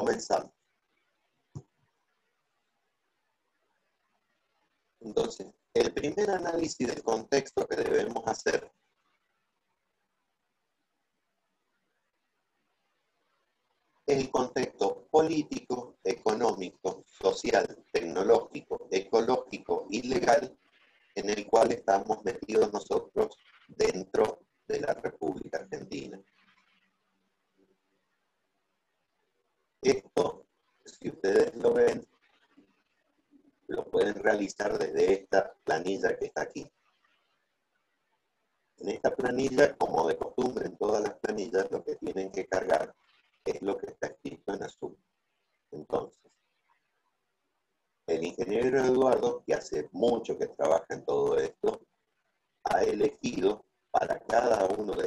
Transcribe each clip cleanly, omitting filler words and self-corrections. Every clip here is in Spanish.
Comenzamos. Entonces, el primer análisis del contexto que debemos hacer es el contexto político, económico, social, tecnológico, ecológico y legal en el cual estamos metidos nosotros dentro de la República Argentina. Esto, si ustedes lo ven, lo pueden realizar desde esta planilla que está aquí. En esta planilla, como de costumbre en todas las planillas, lo que tienen que cargar es lo que está escrito en azul. Entonces, el ingeniero Eduardo, que hace mucho que trabaja en todo esto, ha elegido para cada uno de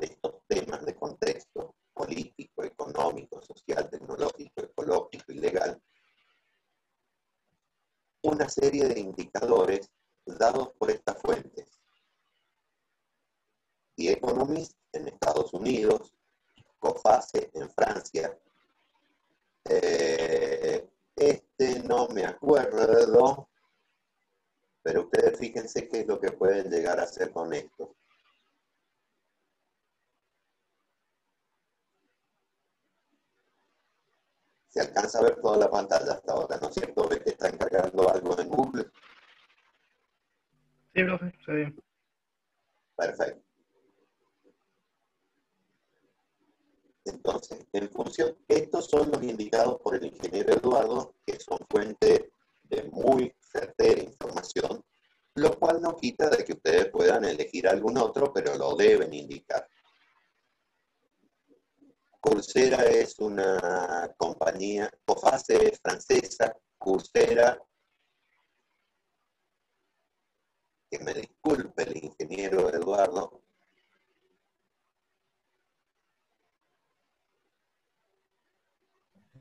estos temas de contexto político, económico, social, tecnológico, ecológico y legal, una serie de indicadores dados por estas fuentes. The Economist en Estados Unidos, COFACE en Francia, no me acuerdo, pero ustedes fíjense qué es lo que pueden llegar a hacer con esto. Se alcanza a ver toda la pantalla hasta ahora, ¿no es cierto? ¿Ves que está encargando algo en Google? Sí, profe, está bien. Perfecto. Entonces, en función, estos son los indicados por el ingeniero Eduardo, que son fuente de muy certera información, lo cual no quita de que ustedes puedan elegir algún otro, pero lo deben indicar. Coursera es una compañía, COFACE es francesa, Coursera, que me disculpe el ingeniero Eduardo,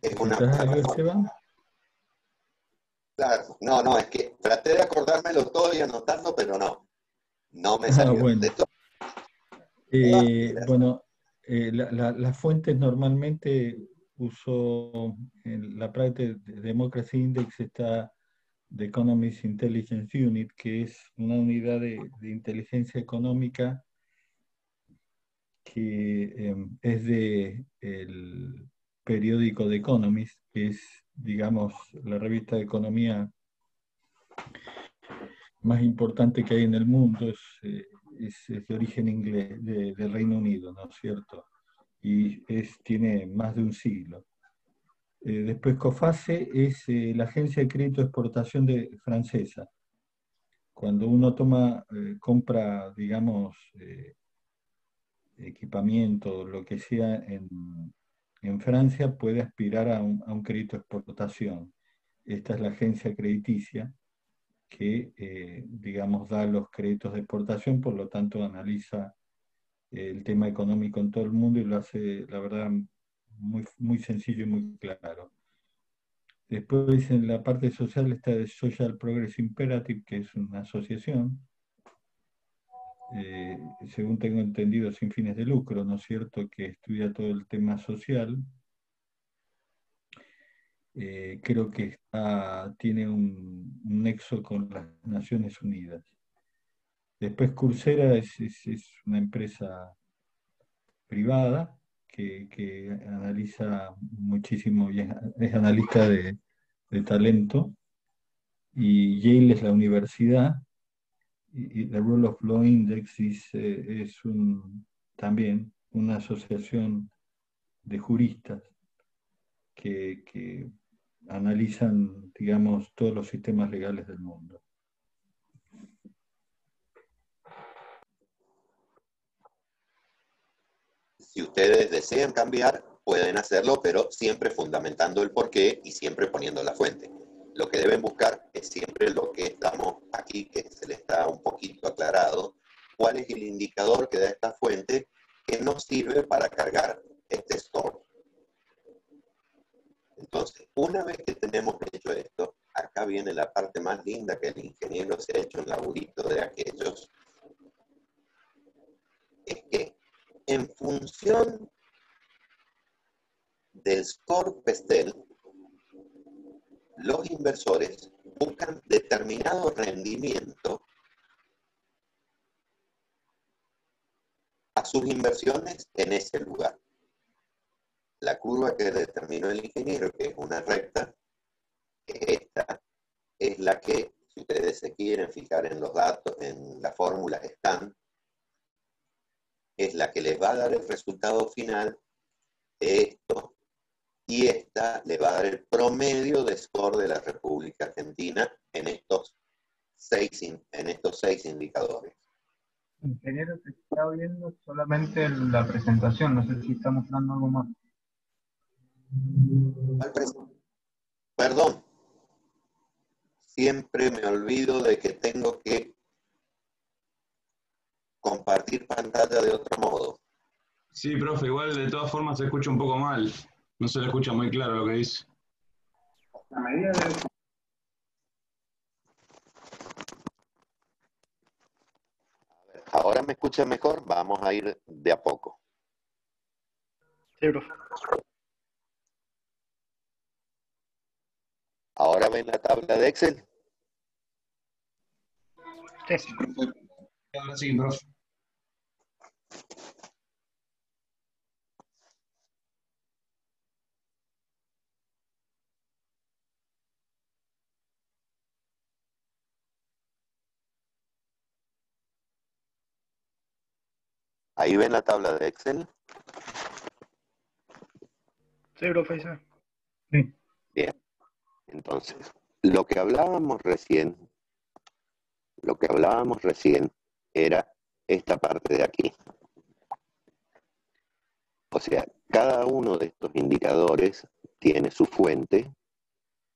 es una plataforma. Claro, no, es que traté de acordármelo todo y anotarlo, pero no me salió. Bueno, bueno las fuentes normalmente uso en la parte de Democracy Index está The Economist Intelligence Unit, que es una unidad de inteligencia económica que es de el periódico The Economist, que es, digamos, la revista de economía más importante que hay en el mundo, es de origen inglés, del Reino Unido, ¿no es cierto? Y tiene más de un siglo. Después COFACE es la agencia de crédito de exportación francesa. Cuando uno compra, digamos, equipamiento, lo que sea en Francia, puede aspirar a un crédito de exportación. Esta es la agencia crediticia que, digamos, da los créditos de exportación, por lo tanto analiza el tema económico en todo el mundo y lo hace, la verdad, muy, muy sencillo y muy claro. Después en la parte social está el Social Progress Imperative, que es una asociación, según tengo entendido, sin fines de lucro, ¿no es cierto?, que estudia todo el tema social. Creo que tiene un nexo con las Naciones Unidas. Después Coursera es una empresa privada que analiza muchísimo y es analista de talento. Y Yale es la universidad. Y la Rule of Law Index es también una asociación de juristas que analizan, digamos, todos los sistemas legales del mundo. Si ustedes desean cambiar, pueden hacerlo, pero siempre fundamentando el porqué y siempre poniendo la fuente. Lo que deben buscar es siempre lo que estamos aquí, que se les está un poquito aclarado, cuál es el indicador que da esta fuente que nos sirve para cargar este store. Entonces, una vez que tenemos hecho esto, acá viene la parte más linda que el ingeniero se ha hecho un laburito de aquellos, es que en función del score Pestel, los inversores buscan determinado rendimiento a sus inversiones en ese lugar. La curva que determinó el ingeniero, que es una recta, esta es la que, si ustedes se quieren fijar en los datos, en la fórmula están, es la que les va a dar el resultado final de esto, y esta le va a dar el promedio de score de la República Argentina en estos seis indicadores. Ingeniero, te está viendo solamente la presentación, no sé si está mostrando algo más. Perdón, siempre me olvido de que tengo que compartir pantalla de otro modo. Sí, profe, igual de todas formas se escucha un poco mal. No se le escucha muy claro lo que dice. A medida de... Ahora me escucha mejor, vamos a ir de a poco. Sí, profe. ¿Ahora ven la tabla de Excel? Sí, Profe. Ahora sí, profe. ¿Ahí ven la tabla de Excel? sí, profe, sí. Bien, entonces, lo que hablábamos recién era esta parte de aquí. O sea, cada uno de estos indicadores tiene su fuente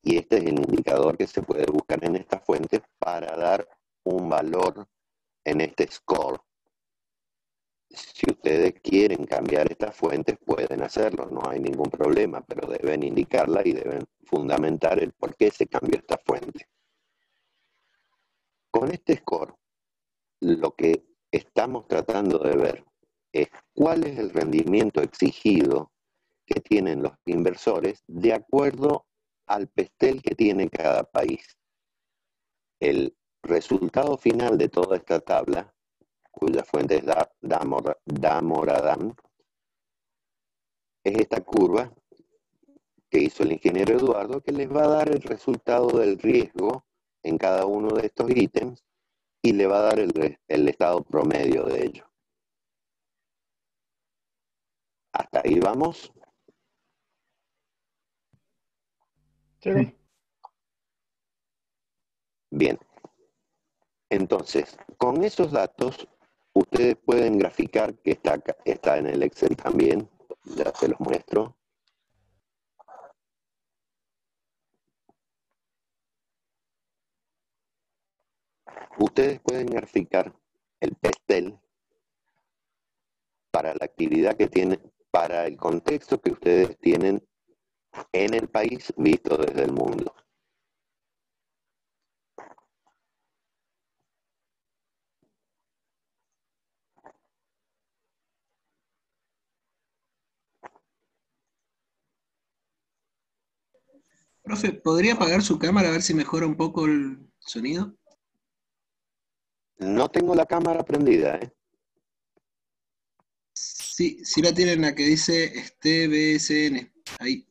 y este es el indicador que se puede buscar en esta fuente para dar un valor en este score. Si ustedes quieren cambiar estas fuentes, pueden hacerlo, no hay ningún problema, pero deben indicarla y deben fundamentar el por qué se cambió esta fuente. Con este score, lo que estamos tratando de ver es cuál es el rendimiento exigido que tienen los inversores de acuerdo al PESTEL que tiene cada país. El resultado final de toda esta tabla, cuya fuente es Damodaran, es esta curva que hizo el ingeniero Eduardo, que les va a dar el resultado del riesgo en cada uno de estos ítems y le va a dar el estado promedio de ello. Hasta ahí vamos. Sí. Bien. Entonces, con esos datos, ustedes pueden graficar, que está en el Excel también, ya se los muestro. Ustedes pueden graficar el PESTEL para la actividad que tienen, para el contexto que ustedes tienen en el país visto desde el mundo. Profe, ¿podría apagar su cámara a ver si mejora un poco el sonido? No tengo la cámara prendida, ¿eh? Sí, sí la tienen la que dice BSN. Ahí.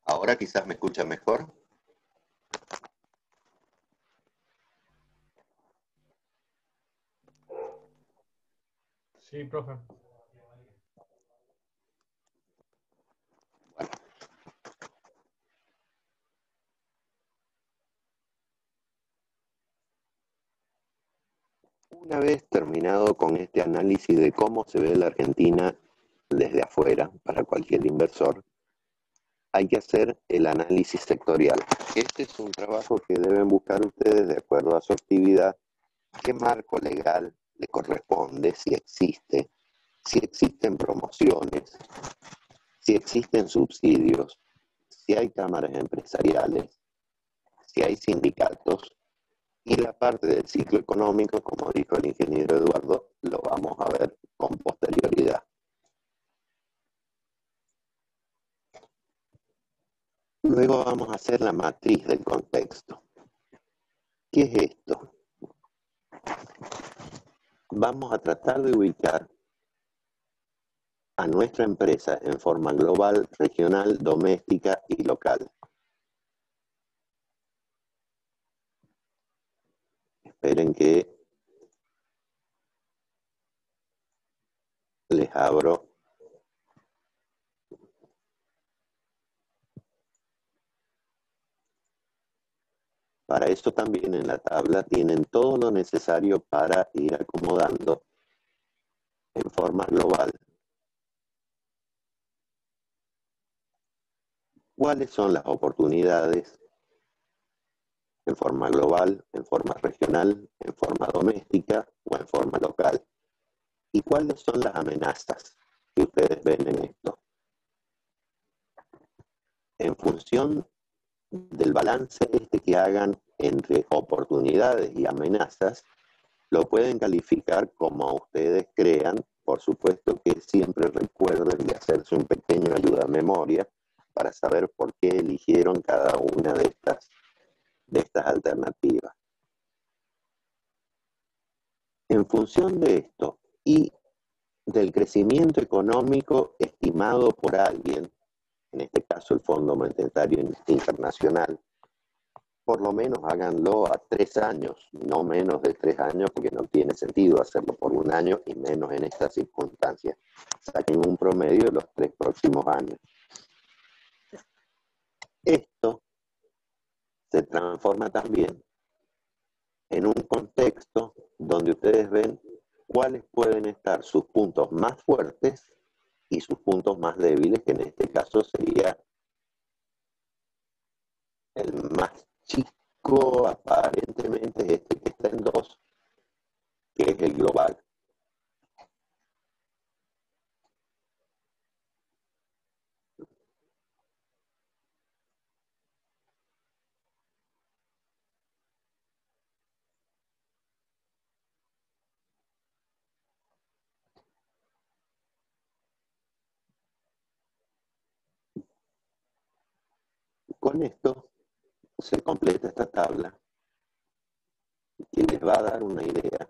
Ahora quizás me escuchan mejor. Sí, profe. Una vez terminado con este análisis de cómo se ve la Argentina desde afuera para cualquier inversor, hay que hacer el análisis sectorial. Este es un trabajo que deben buscar ustedes de acuerdo a su actividad, qué marco legal le corresponde, si existen promociones, si existen subsidios, si hay cámaras empresariales, si hay sindicatos, y la parte del ciclo económico, como dijo el ingeniero Eduardo, lo vamos a ver con posterioridad. Luego vamos a hacer la matriz del contexto. ¿Qué es esto? Vamos a tratar de ubicar a nuestra empresa en forma global, regional, doméstica y local. Esperen que les abro. Para eso también en la tabla tienen todo lo necesario para ir acomodando en forma global. ¿Cuáles son las oportunidades en forma global, en forma regional, en forma doméstica o en forma local? ¿Y cuáles son las amenazas que ustedes ven en esto? En función del balance que hagan entre oportunidades y amenazas, lo pueden calificar como ustedes crean. Por supuesto que siempre recuerden de hacerse un pequeño ayuda a memoria para saber por qué eligieron cada una de estas alternativas. En función de esto y del crecimiento económico estimado por alguien, en este caso el Fondo Monetario Internacional, por lo menos háganlo a 3 años, no menos de 3 años, porque no tiene sentido hacerlo por 1 año y menos en estas circunstancias. Saquen un promedio de los 3 próximos años. Esto se transforma también en un contexto donde ustedes ven cuáles pueden estar sus puntos más fuertes y sus puntos más débiles, que en este caso sería el más chico, aparentemente es este que está en 2, que es el global. Con esto se completa esta tabla que les va a dar una idea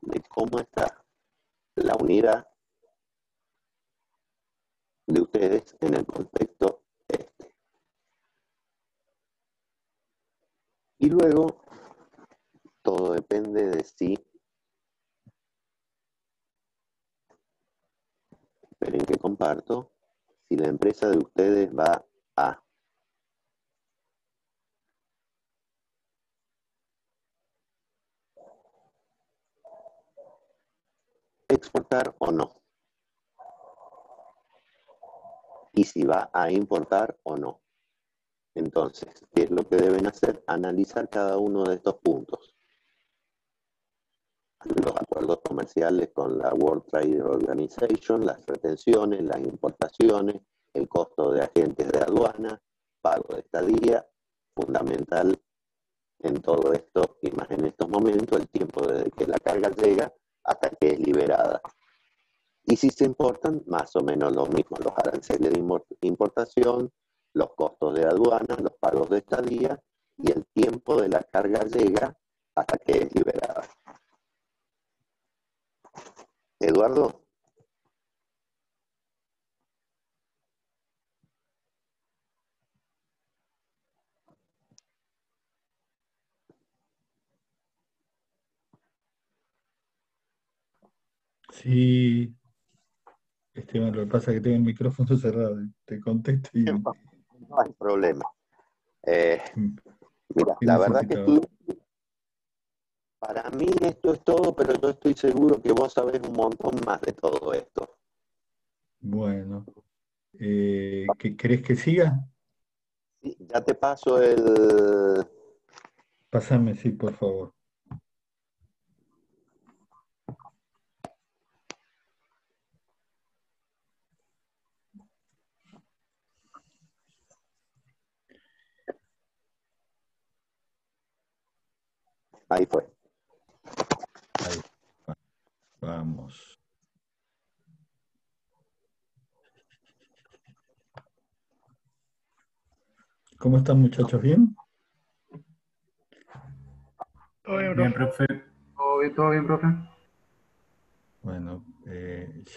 de cómo está la unidad de ustedes en el contexto este. Y luego, todo depende de si, esperen que comparto, si la empresa de ustedes va a exportar o no, y si va a importar o no. Entonces, ¿qué es lo que deben hacer? Analizar cada uno de estos puntos. Los acuerdos comerciales con la World Trade Organization, las retenciones, las importaciones, el costo de agentes de aduana, pago de estadía, fundamental en todo esto, y más en estos momentos, el tiempo desde que la carga llega hasta que es liberada. Y si se importan, más o menos lo mismo, los aranceles de importación, los costos de aduana, los pagos de estadía y el tiempo de la carga llega hasta que es liberada. Eduardo. Sí, Esteban, lo que pasa es que tengo el micrófono cerrado, te contesto y No hay problema. Mira, ¿qué la verdad que necesitabas? Para mí esto es todo, pero yo estoy seguro que vos sabés un montón más de todo esto. Bueno, ¿querés que siga? Sí, ya te paso el... Pásame, sí, por favor. Ahí fue. Ahí, vamos. ¿Cómo están, muchachos? ¿Bien? Bien, profe. Todo bien, profe. Bueno,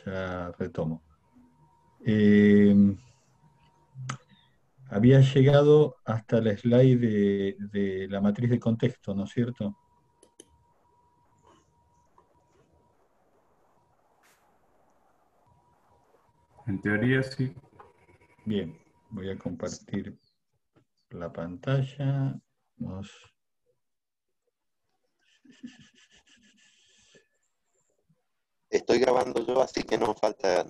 ya retomo. Eh, Había llegado hasta la slide de la matriz de contexto, ¿no es cierto? En teoría sí. Bien, voy a compartir la pantalla. Estoy grabando yo, así que no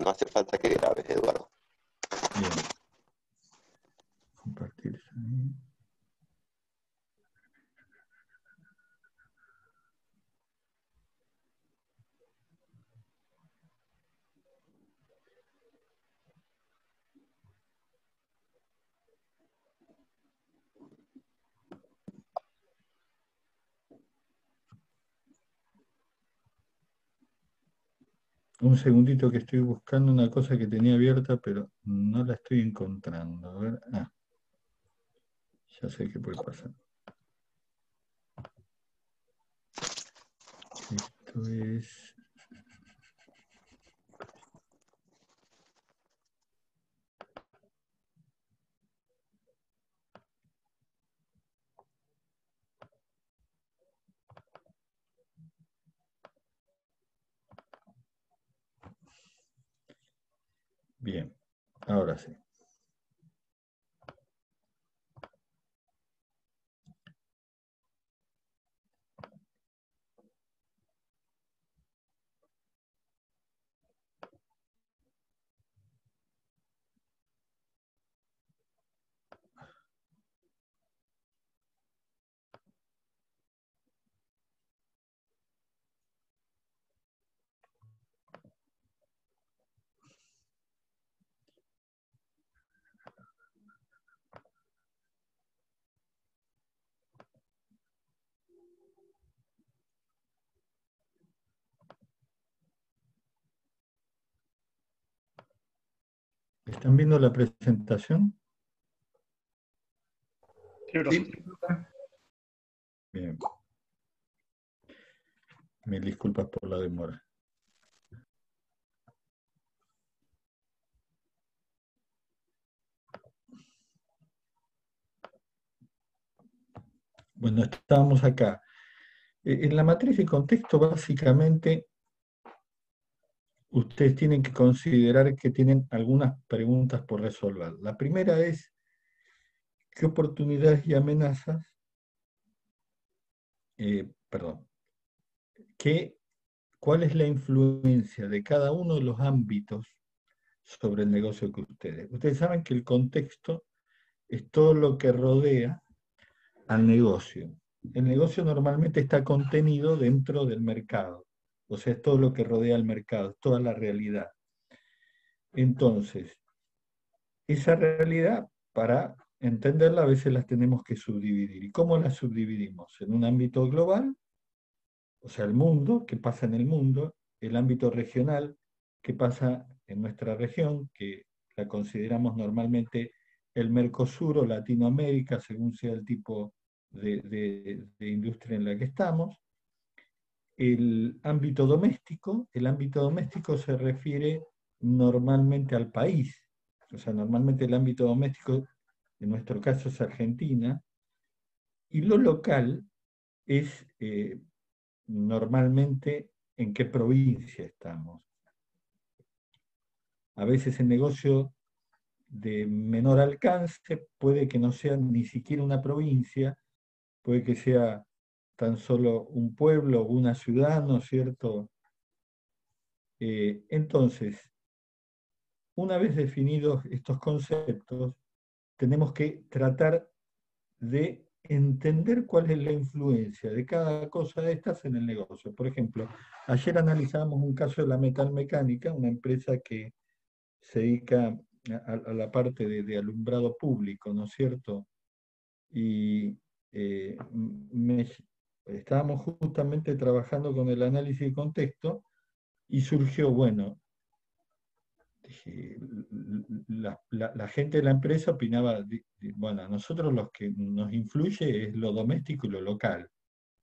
hace falta que grabes, Eduardo. Bien, compartir. Un segundito que estoy buscando una cosa que tenía abierta, pero no la estoy encontrando. A ver, ya sé qué puede pasar. Esto es... Bien, ahora sí. ¿Están viendo la presentación? Sí. Bien. Mil disculpas por la demora. Bueno, estábamos acá. En la matriz de contexto, básicamente, ustedes tienen que considerar que tienen algunas preguntas por resolver. La primera es, ¿qué oportunidades y amenazas, perdón, cuál es la influencia de cada uno de los ámbitos sobre el negocio que ustedes? Ustedes saben que el contexto es todo lo que rodea al negocio. El negocio normalmente está contenido dentro del mercado, o sea, es todo lo que rodea al mercado, es toda la realidad. Entonces, esa realidad, para entenderla, a veces las tenemos que subdividir. ¿Y cómo las subdividimos? En un ámbito global, o sea, el mundo, qué pasa en el mundo, el ámbito regional, qué pasa en nuestra región, que la consideramos normalmente el Mercosur o Latinoamérica, según sea el tipo de industria en la que estamos. El ámbito doméstico se refiere normalmente al país, o sea, normalmente el ámbito doméstico, en nuestro caso es Argentina, y lo local es normalmente en qué provincia estamos. A veces el negocio de menor alcance puede que no sea ni siquiera una provincia, puede que sea tan solo un pueblo o una ciudad, ¿no es cierto? Entonces, una vez definidos estos conceptos, tenemos que tratar de entender cuál es la influencia de cada cosa de estas en el negocio. Por ejemplo, ayer analizábamos un caso de la metalmecánica, una empresa que se dedica a la parte de alumbrado público, ¿no es cierto? Y estábamos justamente trabajando con el análisis de contexto y surgió, bueno, la gente de la empresa opinaba, bueno, a nosotros lo que nos influye es lo doméstico y lo local,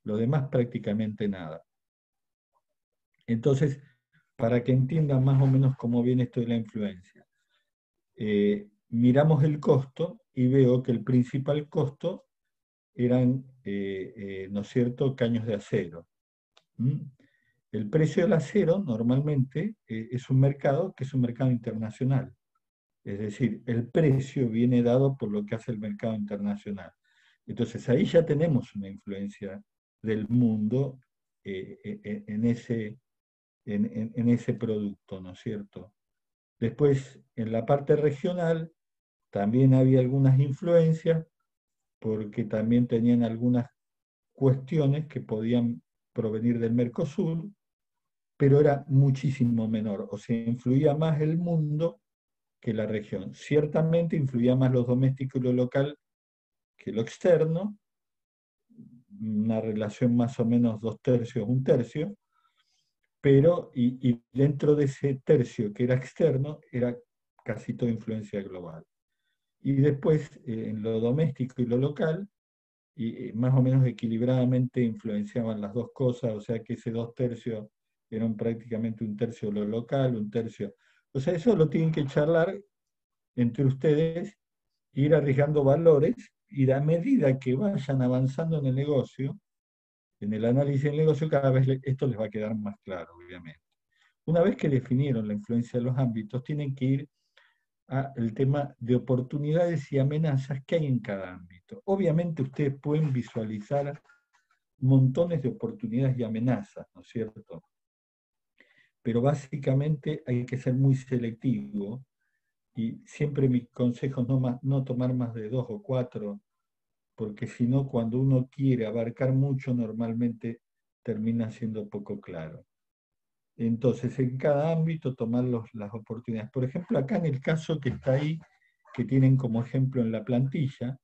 lo demás prácticamente nada. Entonces, para que entiendan más o menos cómo viene esto de la influencia, miramos el costo y veo que el principal costo eran, ¿no es cierto?, caños de acero. ¿Mm? El precio del acero normalmente es un mercado que es un mercado internacional. Es decir, el precio viene dado por lo que hace el mercado internacional. Entonces ahí ya tenemos una influencia del mundo en ese producto, ¿no es cierto? Después, en la parte regional, también había algunas influencias, porque también tenían algunas cuestiones que podían provenir del Mercosur, pero era muchísimo menor, o sea, influía más el mundo que la región. Ciertamente influía más lo doméstico y lo local que lo externo, una relación más o menos 2/3, 1/3, pero y dentro de ese tercio que era externo, era casi toda influencia global. Y después, en lo doméstico y lo local, y más o menos equilibradamente influenciaban las dos cosas, o sea que ese 2/3 eran prácticamente 1/3 lo local, 1/3. O sea, eso lo tienen que charlar entre ustedes, ir arriesgando valores, y a medida que vayan avanzando en el negocio, en el análisis del negocio, cada vez esto les va a quedar más claro, obviamente. Una vez que definieron la influencia de los ámbitos, tienen que ir al tema de oportunidades y amenazas que hay en cada ámbito. Obviamente ustedes pueden visualizar montones de oportunidades y amenazas, ¿no es cierto? Pero básicamente hay que ser muy selectivo, y siempre mi consejo es no tomar más de 2 o 4, porque si no, cuando uno quiere abarcar mucho, normalmente termina siendo poco claro. Entonces, en cada ámbito tomar las oportunidades. Por ejemplo, acá en el caso que está ahí, que tienen como ejemplo en la plantilla,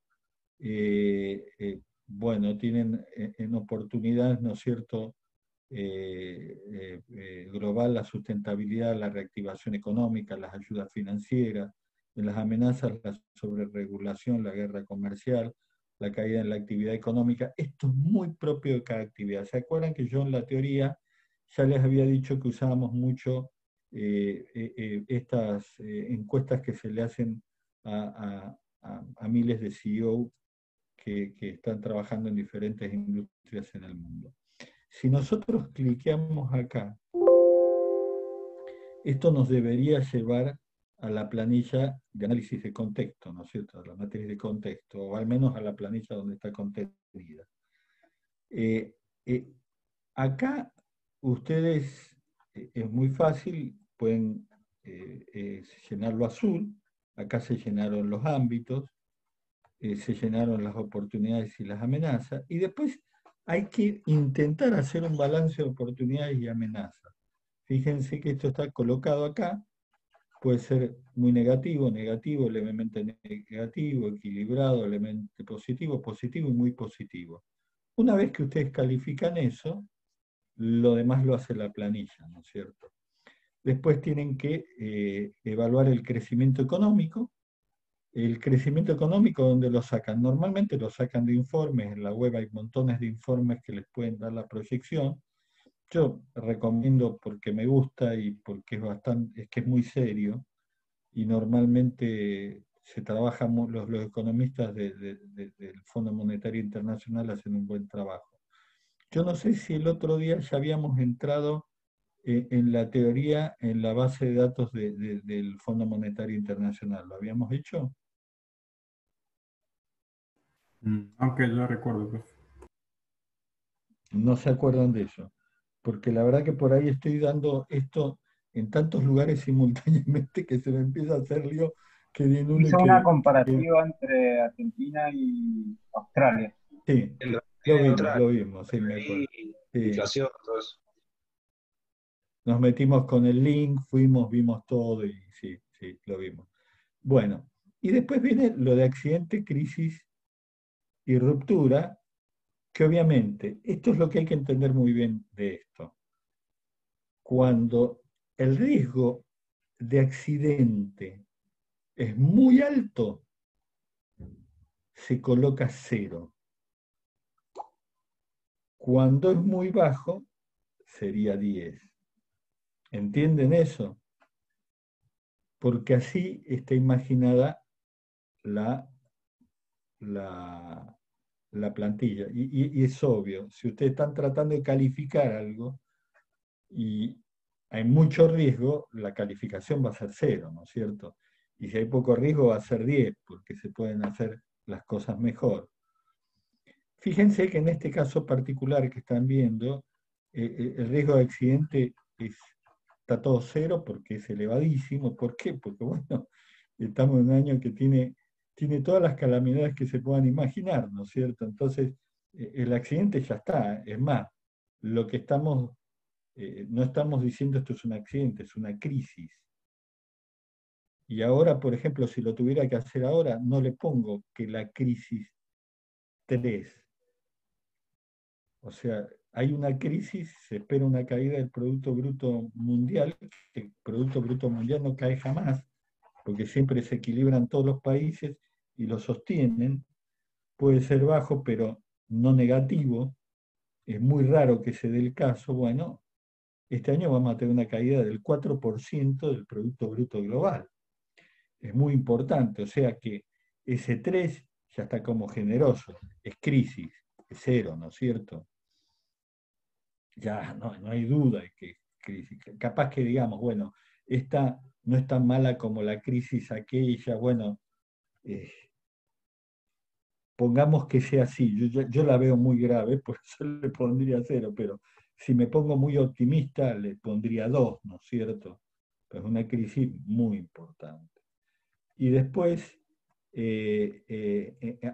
bueno, tienen en oportunidades, ¿no es cierto?, global, la sustentabilidad, la reactivación económica, las ayudas financieras, en las amenazas, la sobreregulación, la guerra comercial, la caída en la actividad económica. Esto es muy propio de cada actividad. ¿Se acuerdan que yo en la teoría ya les había dicho que usábamos mucho estas encuestas que se le hacen a miles de CEO que están trabajando en diferentes industrias en el mundo? Si nosotros cliqueamos acá, esto nos debería llevar a la planilla de análisis de contexto, ¿no es cierto?, a la matriz de contexto, o al menos a la planilla donde está contenida. Acá ustedes, es muy fácil, pueden llenarlo azul. Acá se llenaron los ámbitos, se llenaron las oportunidades y las amenazas, y después hay que intentar hacer un balance de oportunidades y amenazas. Fíjense que esto está colocado acá, puede ser muy negativo, negativo, levemente negativo, equilibrado, levemente positivo, positivo y muy positivo. Una vez que ustedes califican eso, lo demás lo hace la planilla, ¿no es cierto? Después tienen que evaluar el crecimiento económico. El crecimiento económico, ¿dónde lo sacan? Normalmente lo sacan de informes. En la web hay montones de informes que les pueden dar la proyección. Yo recomiendo, porque me gusta y porque es que es muy serio, y normalmente se trabaja, los economistas del Fondo Monetario Internacional hacen un buen trabajo. Yo no sé si el otro día ya habíamos entrado en la teoría, en la base de datos del Fondo Monetario Internacional. ¿Lo habíamos hecho? Aunque lo recuerdo, profe. no se acuerdan de eso. Porque la verdad que por ahí estoy dando esto en tantos lugares simultáneamente que se me empieza a hacer lío que en uno Hizo una que- comparativa entre Argentina y Australia. sí, En la lo vimos, sí, me acuerdo. Sí, inflación, todo eso. nos metimos con el link, fuimos, vimos todo y sí, sí, lo vimos. Bueno, y después viene lo de accidente, crisis y ruptura, que obviamente, esto es lo que hay que entender muy bien de esto. Cuando el riesgo de accidente es muy alto, se coloca 0. Cuando es muy bajo, sería 10. ¿Entienden eso? Porque así está imaginada la, la, la plantilla. Y es obvio, si ustedes están tratando de calificar algo y hay mucho riesgo, la calificación va a ser 0, ¿no es cierto? Y si hay poco riesgo, va a ser 10, porque se pueden hacer las cosas mejor. Fíjense que en este caso particular que están viendo, el riesgo de accidente está todo 0 porque es elevadísimo. ¿Por qué? Porque, bueno, estamos en un año que tiene todas las calamidades que se puedan imaginar, ¿no es cierto? Entonces, el accidente ya está. Es más, lo que no estamos diciendo esto es un accidente, es una crisis. Y ahora, por ejemplo, si lo tuviera que hacer ahora, no le pongo que la crisis 3. O sea, hay una crisis, se espera una caída del Producto Bruto Mundial, que el Producto Bruto Mundial no cae jamás, porque siempre se equilibran todos los países y lo sostienen. Puede ser bajo, pero no negativo. Es muy raro que se dé el caso. Bueno, este año vamos a tener una caída del 4% del Producto Bruto Global. Es muy importante, o sea que ese 3 ya está como generoso, es crisis, es 0, ¿no es cierto? Ya no hay duda de que crisis. Capaz que digamos, bueno, esta no es tan mala como la crisis aquella, bueno, eh, pongamos que sea así, yo la veo muy grave, por eso le pondría 0, pero si me pongo muy optimista, le pondría 2, ¿no es cierto? Pero es una crisis muy importante. Y después,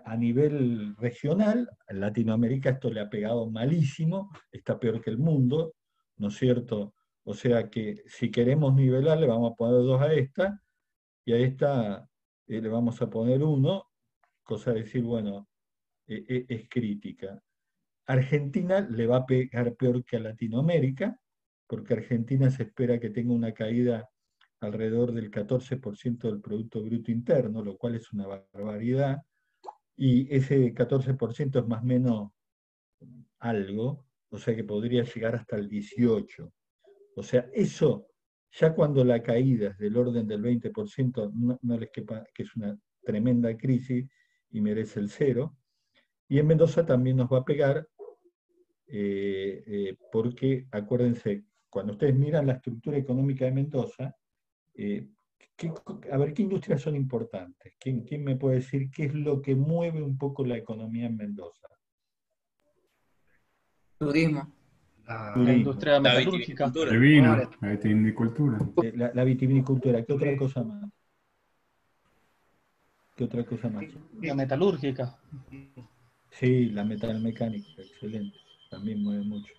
a nivel regional, en Latinoamérica esto le ha pegado malísimo, está peor que el mundo, ¿no es cierto? O sea que si queremos nivelar, le vamos a poner 2 a esta, y a esta le vamos a poner 1, cosa de decir, bueno, es crítica. Argentina le va a pegar peor que a Latinoamérica, porque Argentina se espera que tenga una caída alrededor del 14% del Producto Bruto Interno, lo cual es una barbaridad, y ese 14% es más o menos algo, o sea que podría llegar hasta el 18%. O sea, eso, ya cuando la caída es del orden del 20%, no les quepa que es una tremenda crisis y merece el 0. Y en Mendoza también nos va a pegar, porque acuérdense, cuando ustedes miran la estructura económica de Mendoza, eh, a ver, ¿qué industrias son importantes? ¿Quién me puede decir qué es lo que mueve un poco la economía en Mendoza? Turismo. La Turismo. industria La metalúrgica. vitivinicultura. El vino, la vitivinicultura. La vitivinicultura, ¿qué otra cosa más? ¿Qué otra cosa más? La metalúrgica. Sí, la metalmecánica, excelente, también mueve mucho.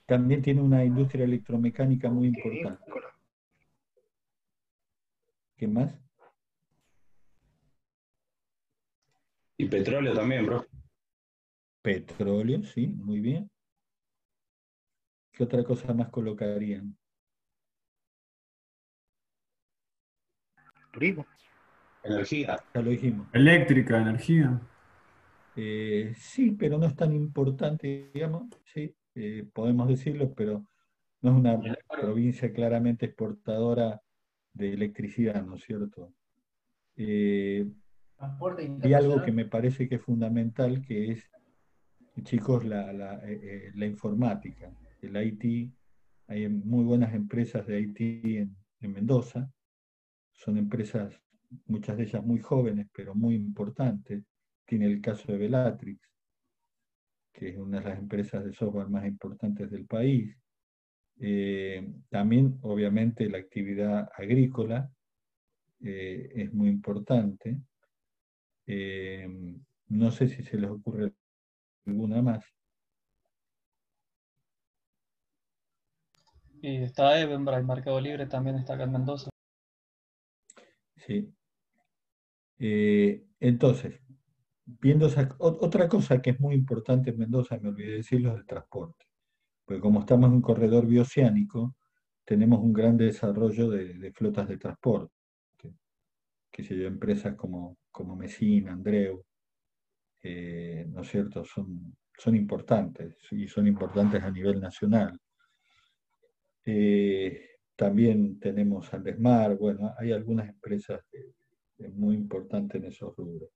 También tiene una industria electromecánica muy importante. ¿Qué más? Y petróleo también, bro. Petróleo, sí, muy bien. ¿Qué otra cosa más colocarían? Turismo. Energía. Ya lo dijimos. Eléctrica, energía. Sí, pero no es tan importante, digamos, sí, podemos decirlo, pero no es una provincia claramente exportadora de electricidad, ¿no es cierto? Transporte Hay algo que internacional. me parece que es fundamental, que es, chicos, la informática, el IT. Hay muy buenas empresas de IT en Mendoza, son empresas, muchas de ellas muy jóvenes, pero muy importantes. Tiene el caso de Velatrix. que es una de las empresas de software más importantes del país. También, obviamente, la actividad agrícola es muy importante. No sé si se les ocurre alguna más. Y está Eventbrite, Mercado Libre también está acá en Mendoza. Sí. Entonces, viendo otra cosa que es muy importante en Mendoza, me olvidé decirlo, es el transporte. Porque como estamos en un corredor bioceánico, tenemos un gran desarrollo de flotas de transporte. Que se yo, empresas como Messina, Andreu, ¿no es cierto? Son importantes y son importantes a nivel nacional. También tenemos Andesmar, bueno, hay algunas empresas muy importantes en esos rubros.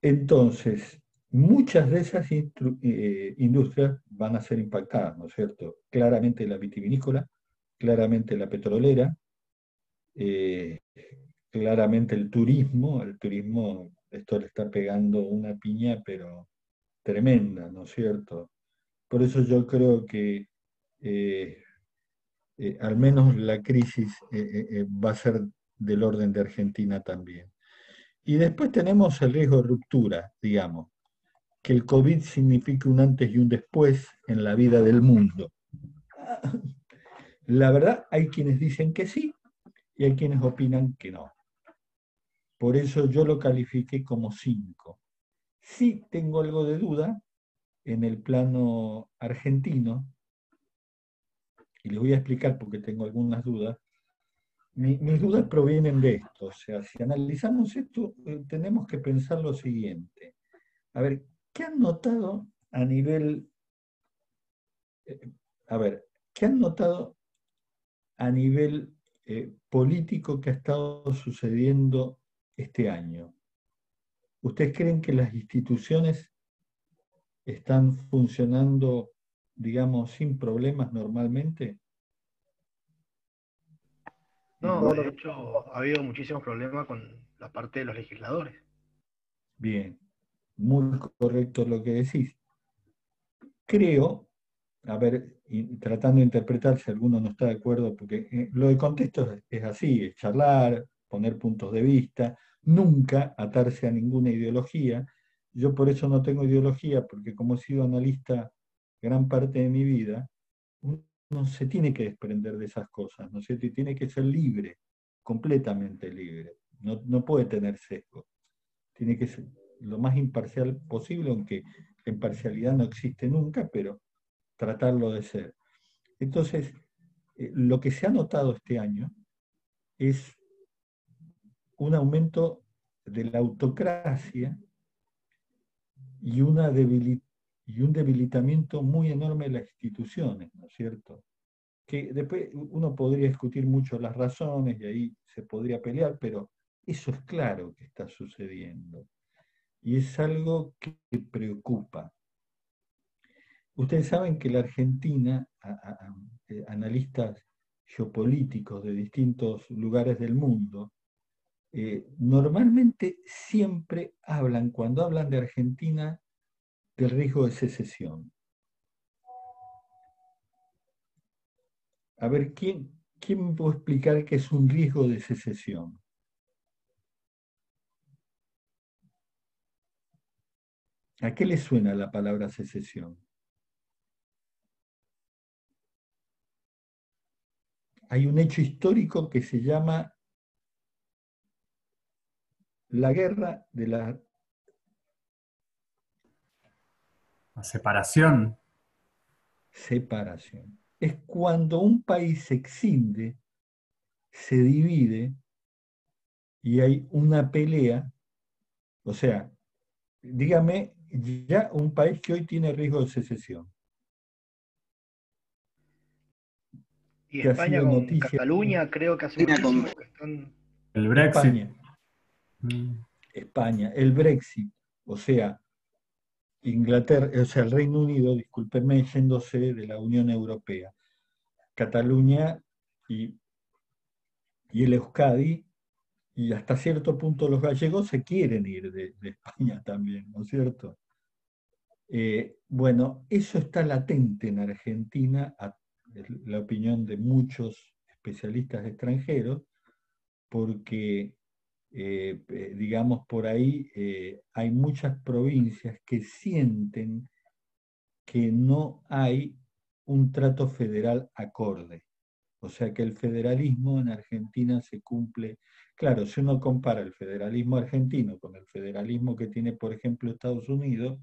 Entonces, muchas de esas industrias van a ser impactadas, ¿no es cierto? Claramente la vitivinícola, claramente la petrolera, claramente el turismo, esto le está pegando una piña, pero tremenda, ¿no es cierto? Por eso yo creo que al menos la crisis va a ser del orden de Argentina también. Y después tenemos el riesgo de ruptura, digamos, que el COVID signifique un antes y un después en la vida del mundo. La verdad, hay quienes dicen que sí y hay quienes opinan que no. Por eso yo lo califiqué como 5. Sí tengo algo de duda en el plano argentino, y les voy a explicar por qué tengo algunas dudas. Mis dudas provienen de esto, o sea, si analizamos esto, tenemos que pensar lo siguiente. A ver, ¿qué han notado a nivel, qué han notado a nivel político que ha estado sucediendo este año? ¿Ustedes creen que las instituciones están funcionando, digamos, sin problemas normalmente? No, de hecho, ha habido muchísimos problemas con la parte de los legisladores. Bien, muy correcto lo que decís. Creo, a ver, tratando de interpretar si alguno no está de acuerdo, porque lo de contexto es así, es charlar, poner puntos de vista, nunca atarse a ninguna ideología. Yo por eso no tengo ideología, porque como he sido analista gran parte de mi vida, uno se tiene que desprender de esas cosas, ¿no es cierto? Y tiene que ser libre, completamente libre. No puede tener sesgo. Tiene que ser lo más imparcial posible, aunque la imparcialidad no existe nunca, pero tratarlo de ser. Entonces, lo que se ha notado este año es un aumento de la autocracia y, y un debilitamiento muy enorme de las instituciones, ¿no es cierto? Que después uno podría discutir mucho las razones y ahí se podría pelear, pero eso es claro que está sucediendo. Y es algo que preocupa. Ustedes saben que la Argentina, analistas geopolíticos de distintos lugares del mundo, normalmente siempre hablan, cuando hablan de Argentina, del riesgo de secesión. A ver, ¿quién me puede explicar qué es un riesgo de secesión? ¿A qué le suena la palabra secesión? Hay un hecho histórico que se llama la guerra de la separación. Separación. Es cuando un país se escinde, se divide y hay una pelea. O sea, dígame ya un país que hoy tiene riesgo de secesión. Y Que ha España sido con noticia. Cataluña, creo que hace muchísimo que están... El Brexit. España. España, el Brexit, o sea, Inglaterra, o sea, el Reino Unido, discúlpenme, yéndose de la Unión Europea. Cataluña y el Euskadi y hasta cierto punto los gallegos se quieren ir de España también, ¿no es cierto? Bueno, eso está latente en Argentina, es la opinión de muchos especialistas extranjeros, porque, digamos, por ahí hay muchas provincias que sienten que no hay un trato federal acorde. O sea que el federalismo en Argentina se cumple. Claro, si uno compara el federalismo argentino con el federalismo que tiene, por ejemplo, Estados Unidos,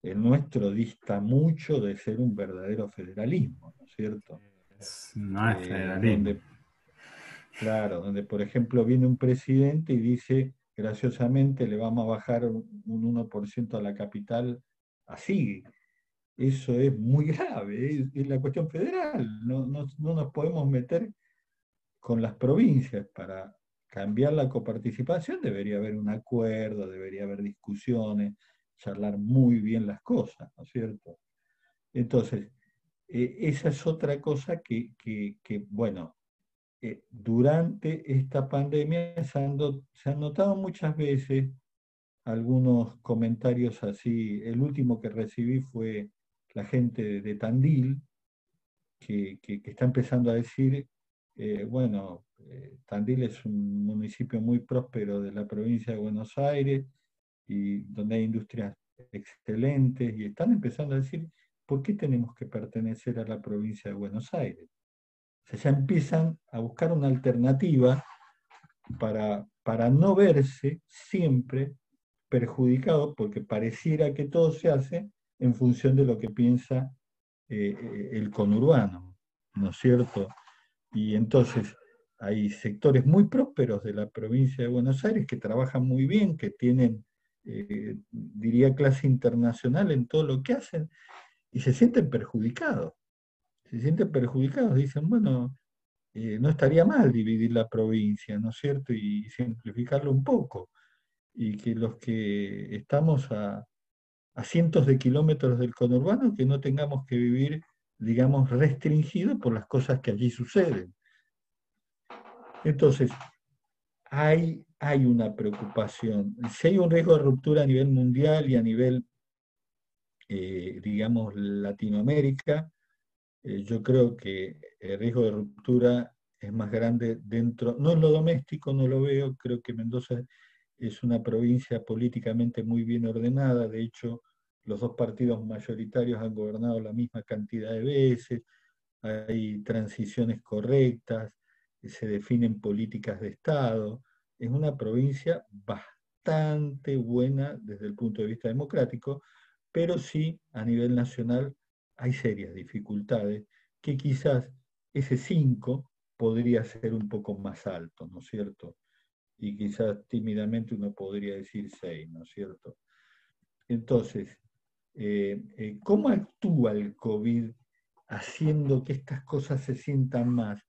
el nuestro dista mucho de ser un verdadero federalismo, ¿no es cierto? No es federalismo. Donde, claro, donde por ejemplo viene un presidente y dice, graciosamente le vamos a bajar un 1% a la capital, así. Eso es muy grave, es la cuestión federal. No nos podemos meter con las provincias para cambiar la coparticipación. Debería haber un acuerdo, debería haber discusiones, charlar muy bien las cosas, ¿no es cierto? Entonces, esa es otra cosa que bueno, durante esta pandemia se han notado muchas veces algunos comentarios así. El último que recibí fue la gente de Tandil, que está empezando a decir, bueno, Tandil es un municipio muy próspero de la provincia de Buenos Aires y donde hay industrias excelentes, y están empezando a decir, ¿por qué tenemos que pertenecer a la provincia de Buenos Aires? O sea, ya empiezan a buscar una alternativa para no verse siempre perjudicado, porque pareciera que todo se hace en función de lo que piensa el conurbano, ¿no es cierto? Y entonces hay sectores muy prósperos de la provincia de Buenos Aires que trabajan muy bien, que tienen, diría, clase internacional en todo lo que hacen, y se sienten perjudicados. Se sienten perjudicados, dicen, bueno, no estaría mal dividir la provincia, ¿no es cierto? Y simplificarlo un poco. Y que los que estamos a cientos de kilómetros del conurbano, que no tengamos que vivir, digamos, restringidos por las cosas que allí suceden. Entonces, hay una preocupación. Si hay un riesgo de ruptura a nivel mundial y a nivel, digamos, Latinoamérica, yo creo que el riesgo de ruptura es más grande dentro, no en lo doméstico, no lo veo. Creo que Mendoza es una provincia políticamente muy bien ordenada. De hecho, los dos partidos mayoritarios han gobernado la misma cantidad de veces, hay transiciones correctas, se definen políticas de Estado. Es una provincia bastante buena desde el punto de vista democrático, pero sí a nivel nacional hay serias dificultades, que quizás ese 5 podría ser un poco más alto, ¿no es cierto? Y quizás tímidamente uno podría decir 6, ¿no es cierto? Entonces, ¿cómo actúa el COVID haciendo que estas cosas se sientan más?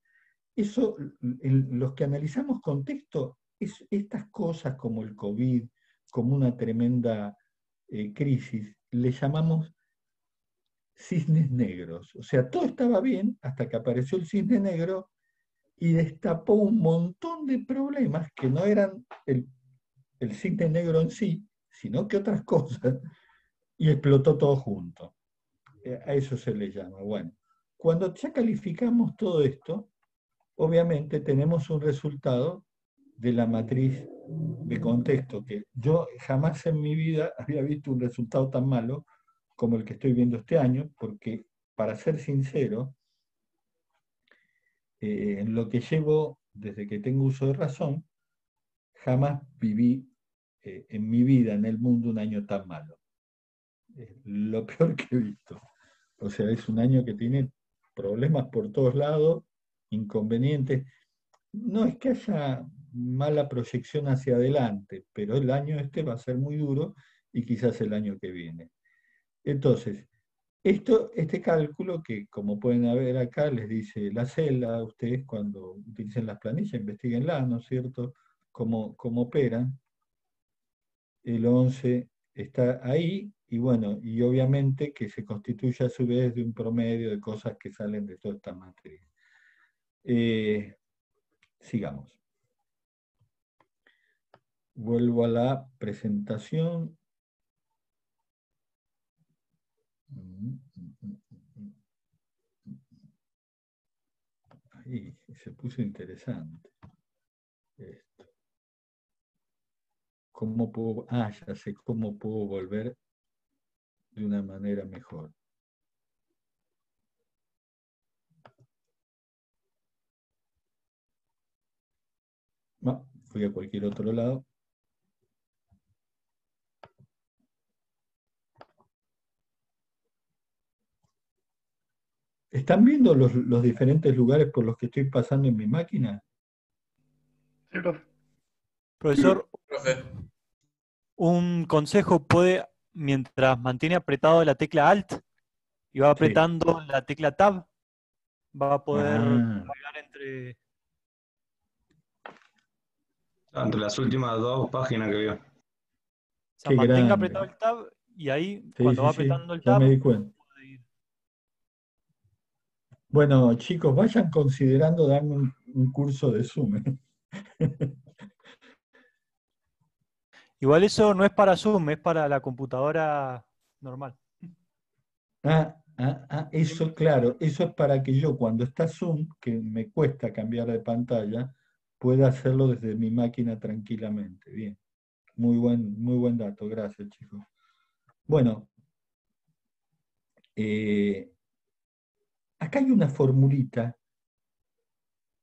Eso, los que analizamos contexto, estas cosas como el COVID, como una tremenda crisis, le llamamos cisnes negros. O sea, todo estaba bien hasta que apareció el cisne negro y destapó un montón de problemas que no eran el cisne negro en sí, sino que otras cosas, y explotó todo junto. A eso se le llama. Bueno, cuando ya calificamos todo esto, obviamente tenemos un resultado de la matriz de contexto, que yo jamás en mi vida había visto un resultado tan malo como el que estoy viendo este año, porque, para ser sincero, en lo que llevo desde que tengo uso de razón, jamás viví en mi vida, en el mundo, un año tan malo. Lo peor que he visto. O sea, es un año que tiene problemas por todos lados, inconvenientes. No es que haya mala proyección hacia adelante, pero el año este va a ser muy duro, y quizás el año que viene. Entonces, este cálculo, que como pueden ver acá, les dice la celda, a ustedes cuando utilicen las planillas, investiguenla, ¿no es cierto?, cómo operan. El 11 está ahí, y bueno, y obviamente que se constituye a su vez de un promedio de cosas que salen de toda esta matriz. Sigamos. Vuelvo a la presentación. Ahí, se puso interesante esto. ¿Cómo puedo? Ah, ya sé cómo puedo volver de una manera mejor. No, fui a cualquier otro lado. ¿Están viendo los diferentes lugares por los que estoy pasando en mi máquina? Sí, profe. Profesor, Profe. un consejo puede, mientras mantiene apretado la tecla Alt y va apretando la tecla Tab, va a poder navegar entre... Entre las últimas dos páginas que vio. O sea, Qué mantenga grande. apretado el Tab y ahí, Sí, cuando sí, va sí, apretando el ya Tab, me di cuenta. puede ir. Bueno, chicos, vayan considerando darme un curso de Zoom. Igual eso no es para Zoom, es para la computadora normal. Eso, claro, eso es para que yo cuando está Zoom, que me cuesta cambiar de pantalla, pueda hacerlo desde mi máquina tranquilamente. Bien, muy buen dato, gracias chicos. Bueno, acá hay una formulita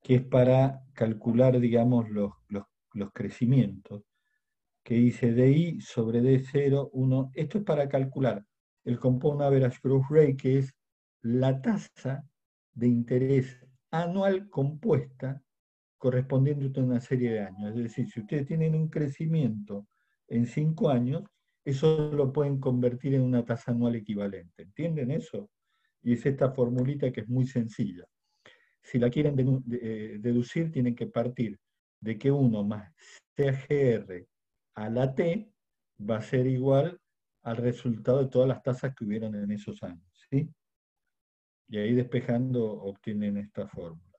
que es para calcular, digamos, los crecimientos, que dice DI sobre D0, 1. Esto es para calcular el Compound Average Growth Rate, que es la tasa de interés anual compuesta correspondiente a una serie de años. Es decir, si ustedes tienen un crecimiento en 5 años, eso lo pueden convertir en una tasa anual equivalente. ¿Entienden eso? Y es esta formulita que es muy sencilla. Si la quieren deducir, tienen que partir de que 1 más CAGR a la T va a ser igual al resultado de todas las tasas que hubieron en esos años. ¿Sí? Y ahí despejando obtienen esta fórmula.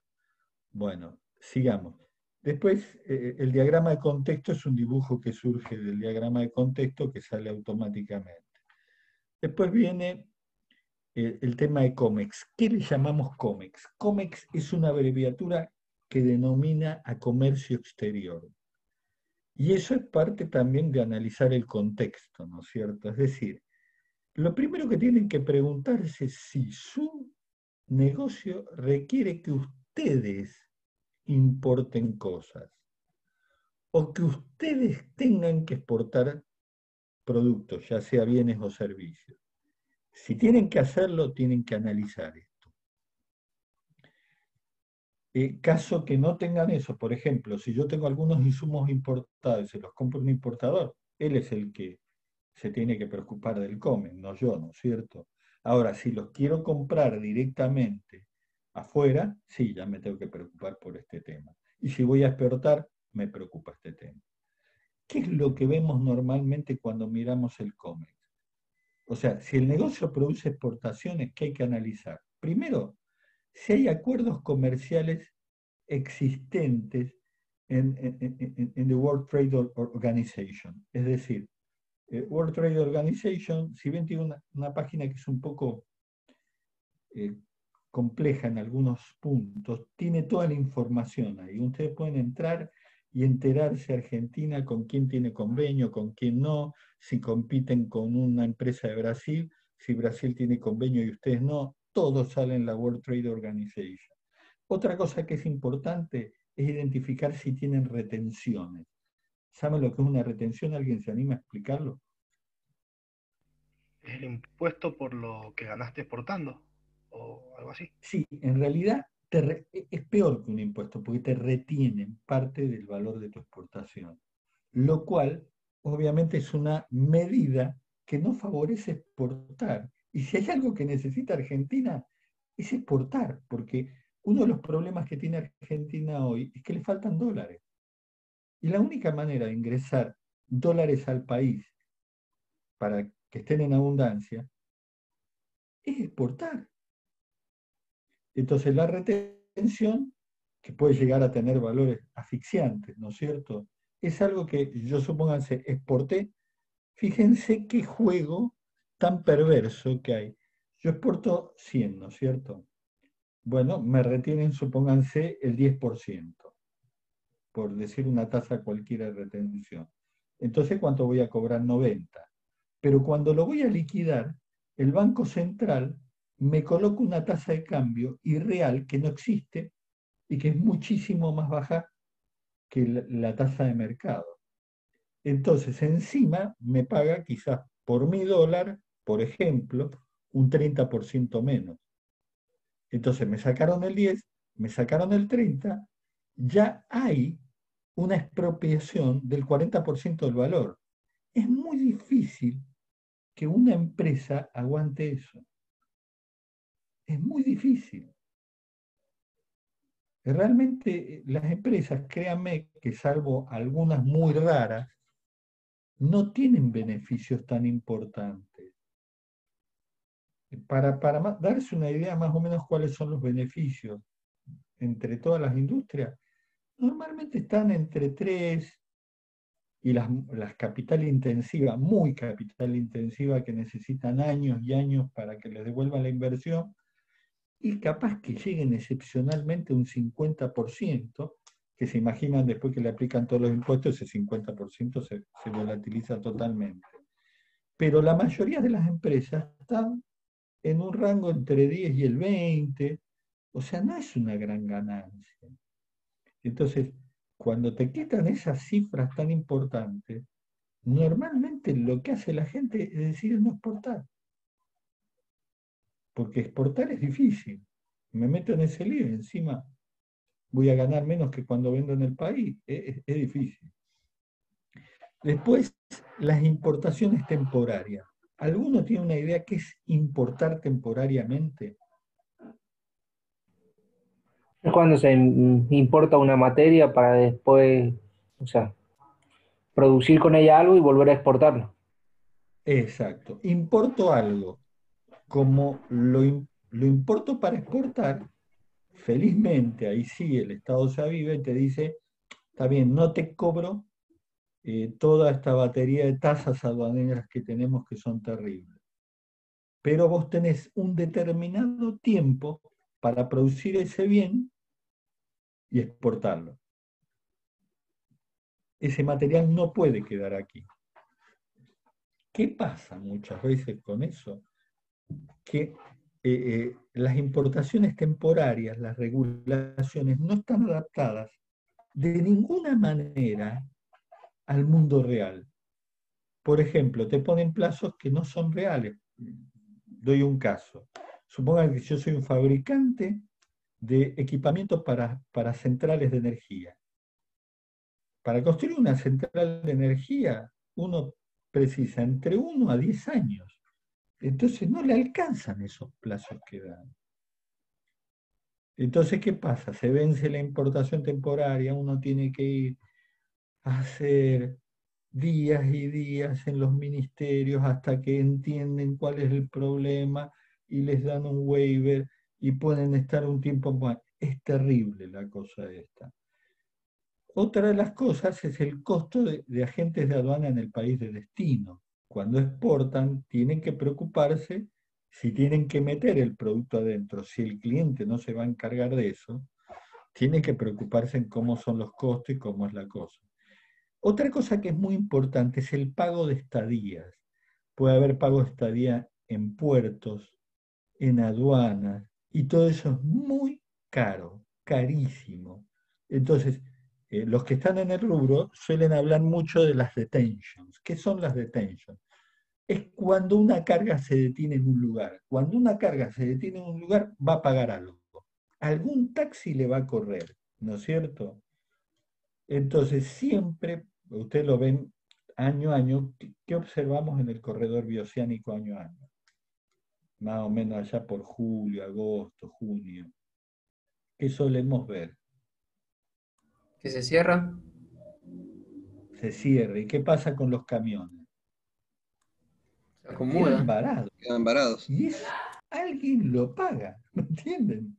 Bueno, sigamos. Después, el diagrama de contexto es un dibujo que surge del diagrama de contexto que sale automáticamente. Después viene el tema de COMEX. ¿Qué le llamamos COMEX? COMEX es una abreviatura que denomina a comercio exterior. Y eso es parte también de analizar el contexto, ¿no es cierto? Es decir, lo primero que tienen que preguntarse es si su negocio requiere que ustedes importen cosas o que ustedes tengan que exportar productos, ya sea bienes o servicios. Si tienen que hacerlo, tienen que analizar esto. Caso que no tengan eso, por ejemplo, si yo tengo algunos insumos importados y se los compro a un importador, él es el que se tiene que preocupar del COMEX, no yo, ¿no es cierto? Ahora, si los quiero comprar directamente afuera, sí, ya me tengo que preocupar por este tema. Y si voy a exportar, me preocupa este tema. ¿Qué es lo que vemos normalmente cuando miramos el COMEX? O sea, si el negocio produce exportaciones, ¿qué hay que analizar? Primero, si hay acuerdos comerciales existentes en the World Trade Organization. Es decir, World Trade Organization, si bien tiene una página que es un poco compleja en algunos puntos, tiene toda la información ahí. Ustedes pueden entrar y enterarse Argentina con quién tiene convenio, con quién no, si compiten con una empresa de Brasil, si Brasil tiene convenio y ustedes no, todo sale en la World Trade Organization. Otra cosa que es importante es identificar si tienen retenciones. ¿Saben lo que es una retención? ¿Alguien se anima a explicarlo? ¿Es el impuesto por lo que ganaste exportando? ¿O algo así? Sí, en realidad es peor que un impuesto porque te retienen parte del valor de tu exportación, lo cual obviamente es una medida que no favorece exportar. Y si hay algo que necesita Argentina es exportar, porque uno de los problemas que tiene Argentina hoy es que le faltan dólares. Y la única manera de ingresar dólares al país para que estén en abundancia es exportar. Entonces la retención, que puede llegar a tener valores asfixiantes, ¿no es cierto? es algo que yo, supónganse, exporté. Fíjense qué juego tan perverso que hay. Yo exporto 100, ¿no es cierto? Bueno, me retienen, supónganse, el 10%, por decir una tasa cualquiera de retención. Entonces, ¿cuánto voy a cobrar? 90. Pero cuando lo voy a liquidar, el Banco Central me coloca una tasa de cambio irreal que no existe y que es muchísimo más baja que la tasa de mercado. Entonces, encima me paga quizás por $1.000, por ejemplo, un 30% menos. Entonces, me sacaron el 10, me sacaron el 30, ya hay una expropiación del 40% del valor. Es muy difícil que una empresa aguante eso. Es muy difícil. Realmente las empresas, créanme que salvo algunas muy raras, no tienen beneficios tan importantes. Para darse una idea más o menos cuáles son los beneficios entre todas las industrias, normalmente están entre 3 y las capital intensivas, muy capital intensiva, que necesitan años y años para que les devuelvan la inversión, y capaz que lleguen excepcionalmente a un 50%, que se imaginan después que le aplican todos los impuestos, ese 50% se volatiliza totalmente. Pero la mayoría de las empresas están en un rango entre 10 y el 20, o sea, no es una gran ganancia. Entonces, cuando te quitan esas cifras tan importantes, normalmente lo que hace la gente es decir no exportar. Porque exportar es difícil. Me meto en ese lío y encima voy a ganar menos que cuando vendo en el país. Es difícil. Después, las importaciones temporarias. ¿Alguno tiene una idea qué es importar temporariamente? Es cuando se importa una materia para después, o sea, producir con ella algo y volver a exportarlo. Exacto. Importo algo. Como lo importo para exportar, felizmente ahí sí el Estado se aviva y te dice, está bien, no te cobro toda esta batería de tasas aduaneras que tenemos que son terribles. Pero vos tenés un determinado tiempo para producir ese bien y exportarlo. Ese material no puede quedar aquí. ¿Qué pasa muchas veces con eso? Que las importaciones temporarias, las regulaciones, no están adaptadas de ninguna manera al mundo real. Por ejemplo, te ponen plazos que no son reales. Doy un caso. Supongan que yo soy un fabricante de equipamiento para centrales de energía. Para construir una central de energía, uno precisa entre 1 a 10 años. Entonces no le alcanzan esos plazos que dan. Entonces, ¿qué pasa? Se vence la importación temporaria, uno tiene que ir a hacer días y días en los ministerios hasta que entienden cuál es el problema y les dan un waiver y pueden estar un tiempo más. Es terrible la cosa esta. Otra de las cosas es el costo de agentes de aduana en el país de destino. Cuando exportan, tienen que preocuparse si tienen que meter el producto adentro. Si el cliente no se va a encargar de eso, tiene que preocuparse en cómo son los costos y cómo es la cosa. Otra cosa que es muy importante es el pago de estadías. Puede haber pago de estadía en puertos, en aduanas, y todo eso es muy caro, carísimo. Entonces, los que están en el rubro suelen hablar mucho de las detentions. ¿Qué son las detentions? Es cuando una carga se detiene en un lugar. Cuando una carga se detiene en un lugar, va a pagar algo. Algún taxi le va a correr, ¿no es cierto? Entonces, siempre, ustedes lo ven año a año, ¿qué observamos en el corredor bioceánico año a año? Más o menos allá por julio, agosto, junio. ¿Qué solemos ver? ¿Que se cierra? Se cierra. ¿Y qué pasa con los camiones? Se acomoda. Quedan varados. Y eso alguien lo paga, ¿me entienden?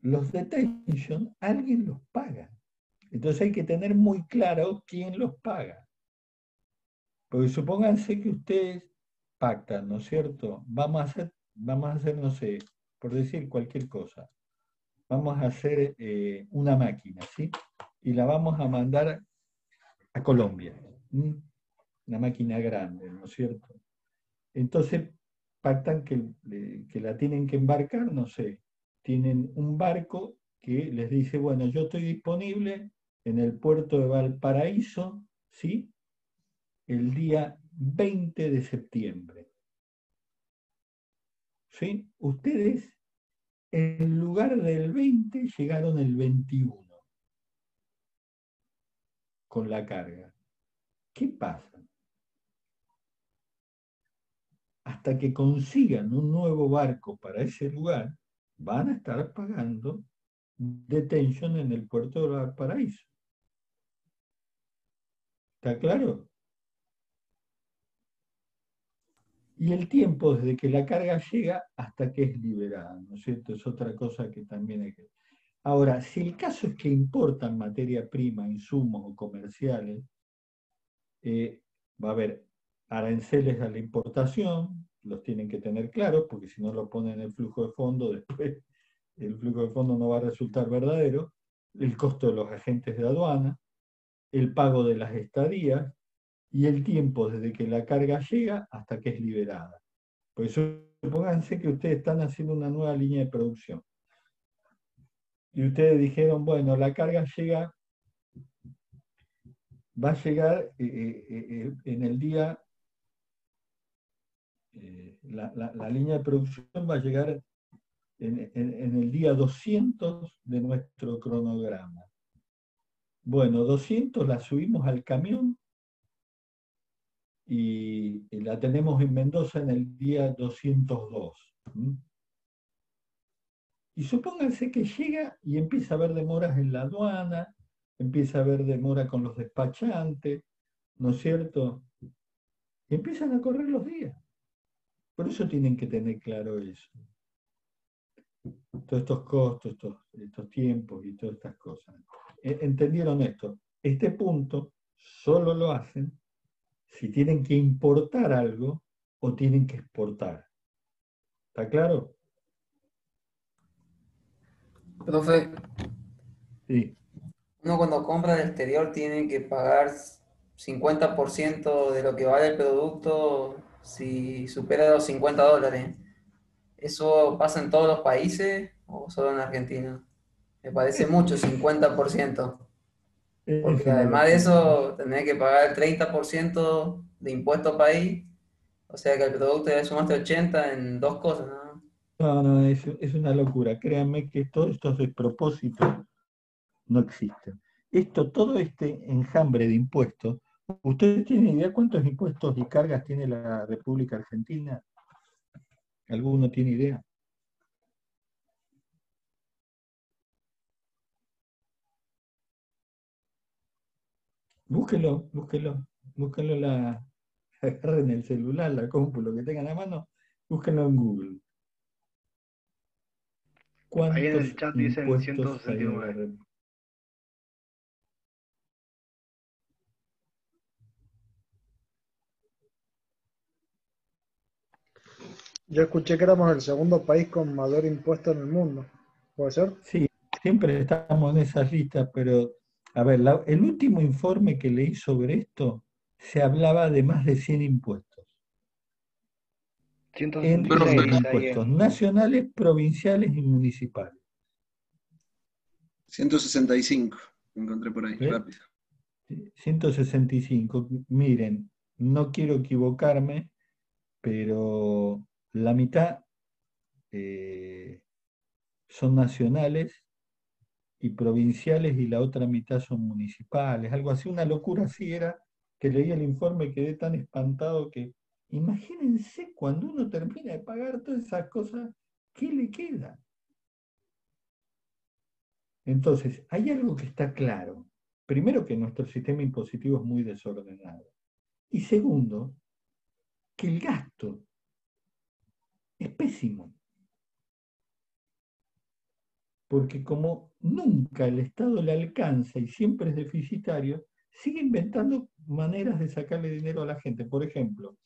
Los detention, alguien los paga. Entonces hay que tener muy claro quién los paga. Porque supónganse que ustedes pactan, ¿no es cierto? Vamos a hacer, no sé, por decir cualquier cosa. Vamos a hacer una máquina, ¿sí? Y la vamos a mandar a Colombia. Una máquina grande, ¿no es cierto? Entonces pactan que la tienen que embarcar, no sé. Tienen un barco que les dice, bueno, yo estoy disponible en el puerto de Valparaíso, ¿sí? El día 20 de septiembre. ¿Sí? Ustedes, en lugar del 20, llegaron el 21 con la carga. ¿Qué pasa? Hasta que consigan un nuevo barco para ese lugar, van a estar pagando detention en el puerto de Valparaíso. ¿Está claro? Y el tiempo desde que la carga llega hasta que es liberada, ¿no es cierto? Es otra cosa que también hay que... Ahora, si el caso es que importan materia prima, insumos o comerciales, va a haber aranceles a la importación, los tienen que tener claros, porque si no lo ponen en el flujo de fondo, después el flujo de fondo no va a resultar verdadero, el costo de los agentes de aduana, el pago de las estadías y el tiempo desde que la carga llega hasta que es liberada. Por eso, supónganse que ustedes están haciendo una nueva línea de producción. Y ustedes dijeron, bueno, la carga llega, va a llegar en el día, la línea de producción va a llegar en el día 200 de nuestro cronograma. Bueno, 200 la subimos al camión y la tenemos en Mendoza en el día 202. Y supónganse que llega y empieza a haber demoras en la aduana, empieza a haber demora con los despachantes, ¿no es cierto? Y empiezan a correr los días. Por eso tienen que tener claro eso. Todos estos costos, estos tiempos y todas estas cosas. ¿Entendieron esto? Este punto solo lo hacen si tienen que importar algo o tienen que exportar. ¿Está claro? Profe, Sí. uno cuando compra del exterior tiene que pagar 50% de lo que vale el producto si supera los $50. ¿Eso pasa en todos los países o solo en Argentina? Me parece mucho, 50%. Es Porque una además de locura. eso, tenés que pagar el 30% de impuesto país. O sea que el producto debe sumarte 80 en dos cosas, ¿no? No, es una locura. Créanme que todos estos despropósitos no existen. Todo este enjambre de impuestos, ¿ustedes tienen idea cuántos impuestos y cargas tiene la República Argentina? ¿Alguno tiene idea? Búsquelo, agarren el celular, la compu, lo que tengan a mano, búsquenlo en Google. Ahí en ¿Cuántos el chat dicen impuestos hay en la 169. República? Yo escuché que éramos el segundo país con mayor impuesto en el mundo. ¿Puede ser? Sí, siempre estamos en esas listas, pero a ver, el último informe que leí sobre esto se hablaba de más de 100 impuestos. En 166 dice ahí impuestos en... nacionales, provinciales y municipales. 165, encontré por ahí, ¿Ves? rápido. 165. Miren, no quiero equivocarme, pero la mitad son nacionales y provinciales y la otra mitad son municipales, algo así, una locura así era, que leí el informe y quedé tan espantado que, imagínense cuando uno termina de pagar todas esas cosas, ¿qué le queda? Entonces, hay algo que está claro. Primero, que nuestro sistema impositivo es muy desordenado. Y segundo, que el gasto es pésimo. porque como nunca el Estado le alcanza y siempre es deficitario, sigue inventando maneras de sacarle dinero a la gente. Por ejemplo,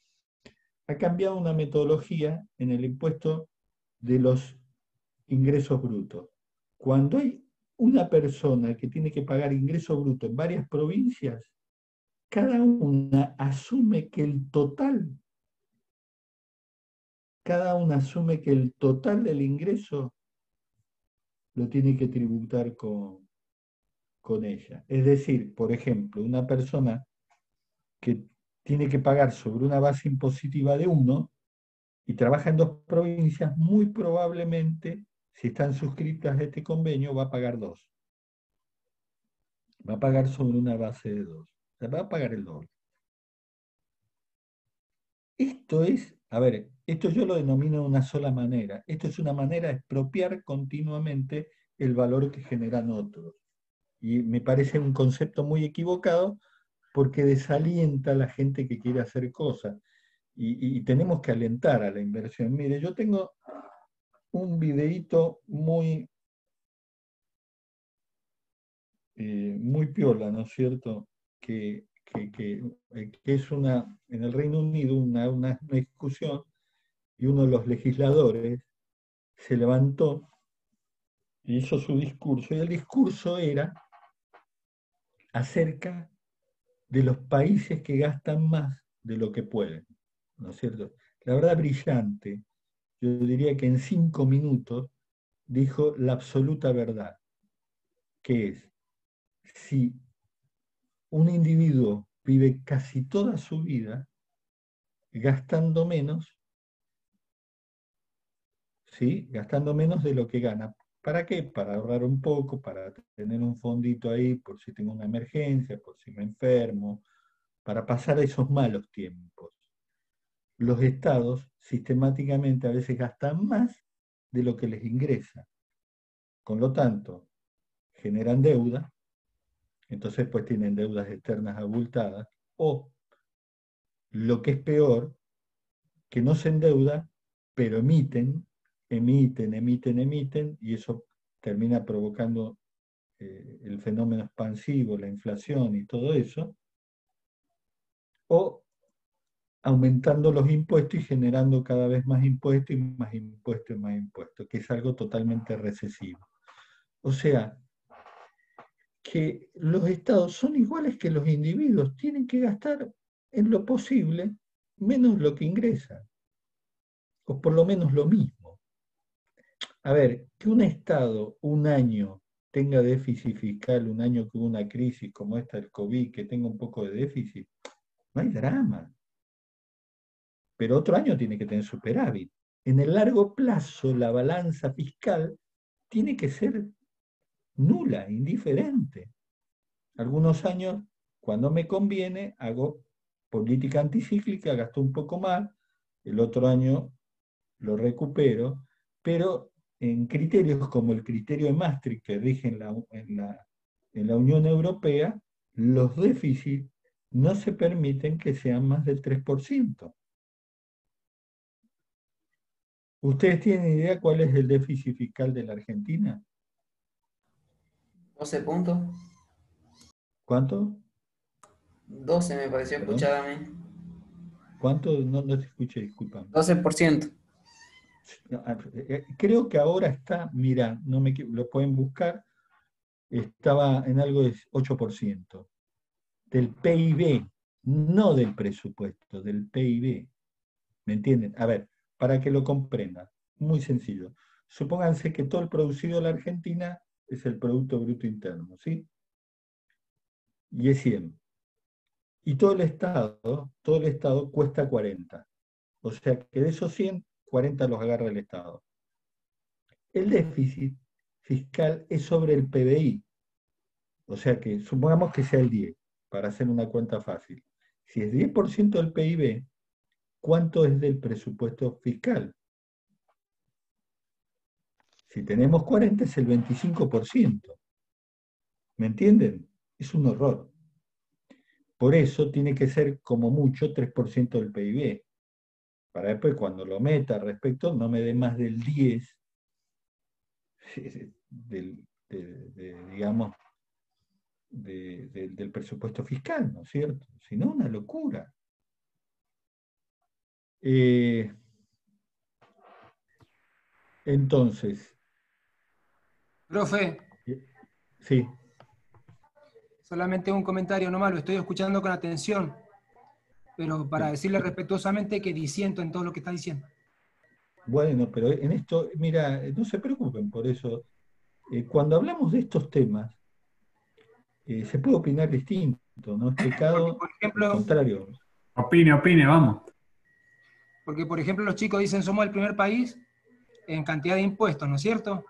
ha cambiado una metodología en el impuesto de los ingresos brutos. Cuando hay una persona que tiene que pagar ingreso bruto en varias provincias, cada una asume que el total del ingreso lo tiene que tributar con ella. Es decir, por ejemplo, una persona que tiene que pagar sobre una base impositiva de 1 y trabaja en 2 provincias, muy probablemente, si están suscritas a este convenio, va a pagar 2. Va a pagar sobre una base de 2. O sea, va a pagar el doble. Esto es, a ver, esto yo lo denomino de una sola manera. Esto es una manera de expropiar continuamente el valor que generan otros. Y me parece un concepto muy equivocado porque desalienta a la gente que quiere hacer cosas. Y tenemos que alentar a la inversión. Mire, yo tengo un videíto muy piola, ¿no es cierto? Que es en el Reino Unido una discusión y uno de los legisladores se levantó y hizo su discurso, y el discurso era acerca de los países que gastan más de lo que pueden, ¿no es cierto? La verdad, brillante. Yo diría que en 5 minutos dijo la absoluta verdad, que es, si un individuo vive casi toda su vida gastando menos, ¿sí? Gastando menos de lo que gana. ¿Para qué? Para ahorrar un poco, para tener un fondito ahí por si tengo una emergencia, por si me enfermo, para pasar esos malos tiempos. Los estados sistemáticamente a veces gastan más de lo que les ingresa. Con lo tanto, generan deuda, entonces pues tienen deudas externas abultadas, o lo que es peor, que no se endeuda, pero emiten, y eso termina provocando el fenómeno expansivo, la inflación y todo eso, o aumentando los impuestos y generando cada vez más impuestos y más impuestos y más impuestos, que es algo totalmente recesivo. O sea, que los estados son iguales que los individuos, tienen que gastar en lo posible menos lo que ingresan, o por lo menos lo mismo. A ver, que un estado un año tenga déficit fiscal, un año que hubo una crisis como esta del COVID, que tenga un poco de déficit, no hay drama. Pero otro año tiene que tener superávit. En el largo plazo, la balanza fiscal tiene que ser nula, indiferente. Algunos años, cuando me conviene, hago política anticíclica, gasto un poco más, el otro año lo recupero, pero en criterios como el criterio de Maastricht que rige en la Unión Europea, los déficits no se permiten que sean más del 3%. ¿Ustedes tienen idea cuál es el déficit fiscal de la Argentina? 12 puntos. ¿Cuánto? 12 me pareció ¿Perdón? escuchar a mí. ¿Cuánto? No te escuché, disculpa. 12%. Creo que ahora está, mira, lo pueden buscar, estaba en algo de 8% del PIB, no del presupuesto, del PIB. ¿Me entienden? A ver, para que lo comprendan, muy sencillo. Supónganse que todo el producido en la Argentina es el Producto Bruto Interno, ¿sí? Y es 100. Y todo el Estado cuesta 40. O sea que de esos 100, 40 los agarra el Estado. El déficit fiscal es sobre el PBI. O sea que supongamos que sea el 10, para hacer una cuenta fácil. Si es 10% del PIB, ¿cuánto es del presupuesto fiscal? Si tenemos 40 es el 25%. ¿Me entienden? Es un horror. Por eso tiene que ser como mucho 3% del PIB. Para después cuando lo meta respecto no me dé más del 10. digamos, del presupuesto fiscal, ¿no es cierto? Si no, una locura. Entonces. Profe. Sí. Solamente un comentario nomás, lo estoy escuchando con atención, pero para decirle respetuosamente que disiento en todo lo que está diciendo. Bueno, pero en esto, mira, no se preocupen por eso. Cuando hablamos de estos temas, se puede opinar distinto, no es pecado, por ejemplo, al contrario. Opine, vamos. Porque, por ejemplo, los chicos dicen somos el primer país en cantidad de impuestos, ¿no es cierto?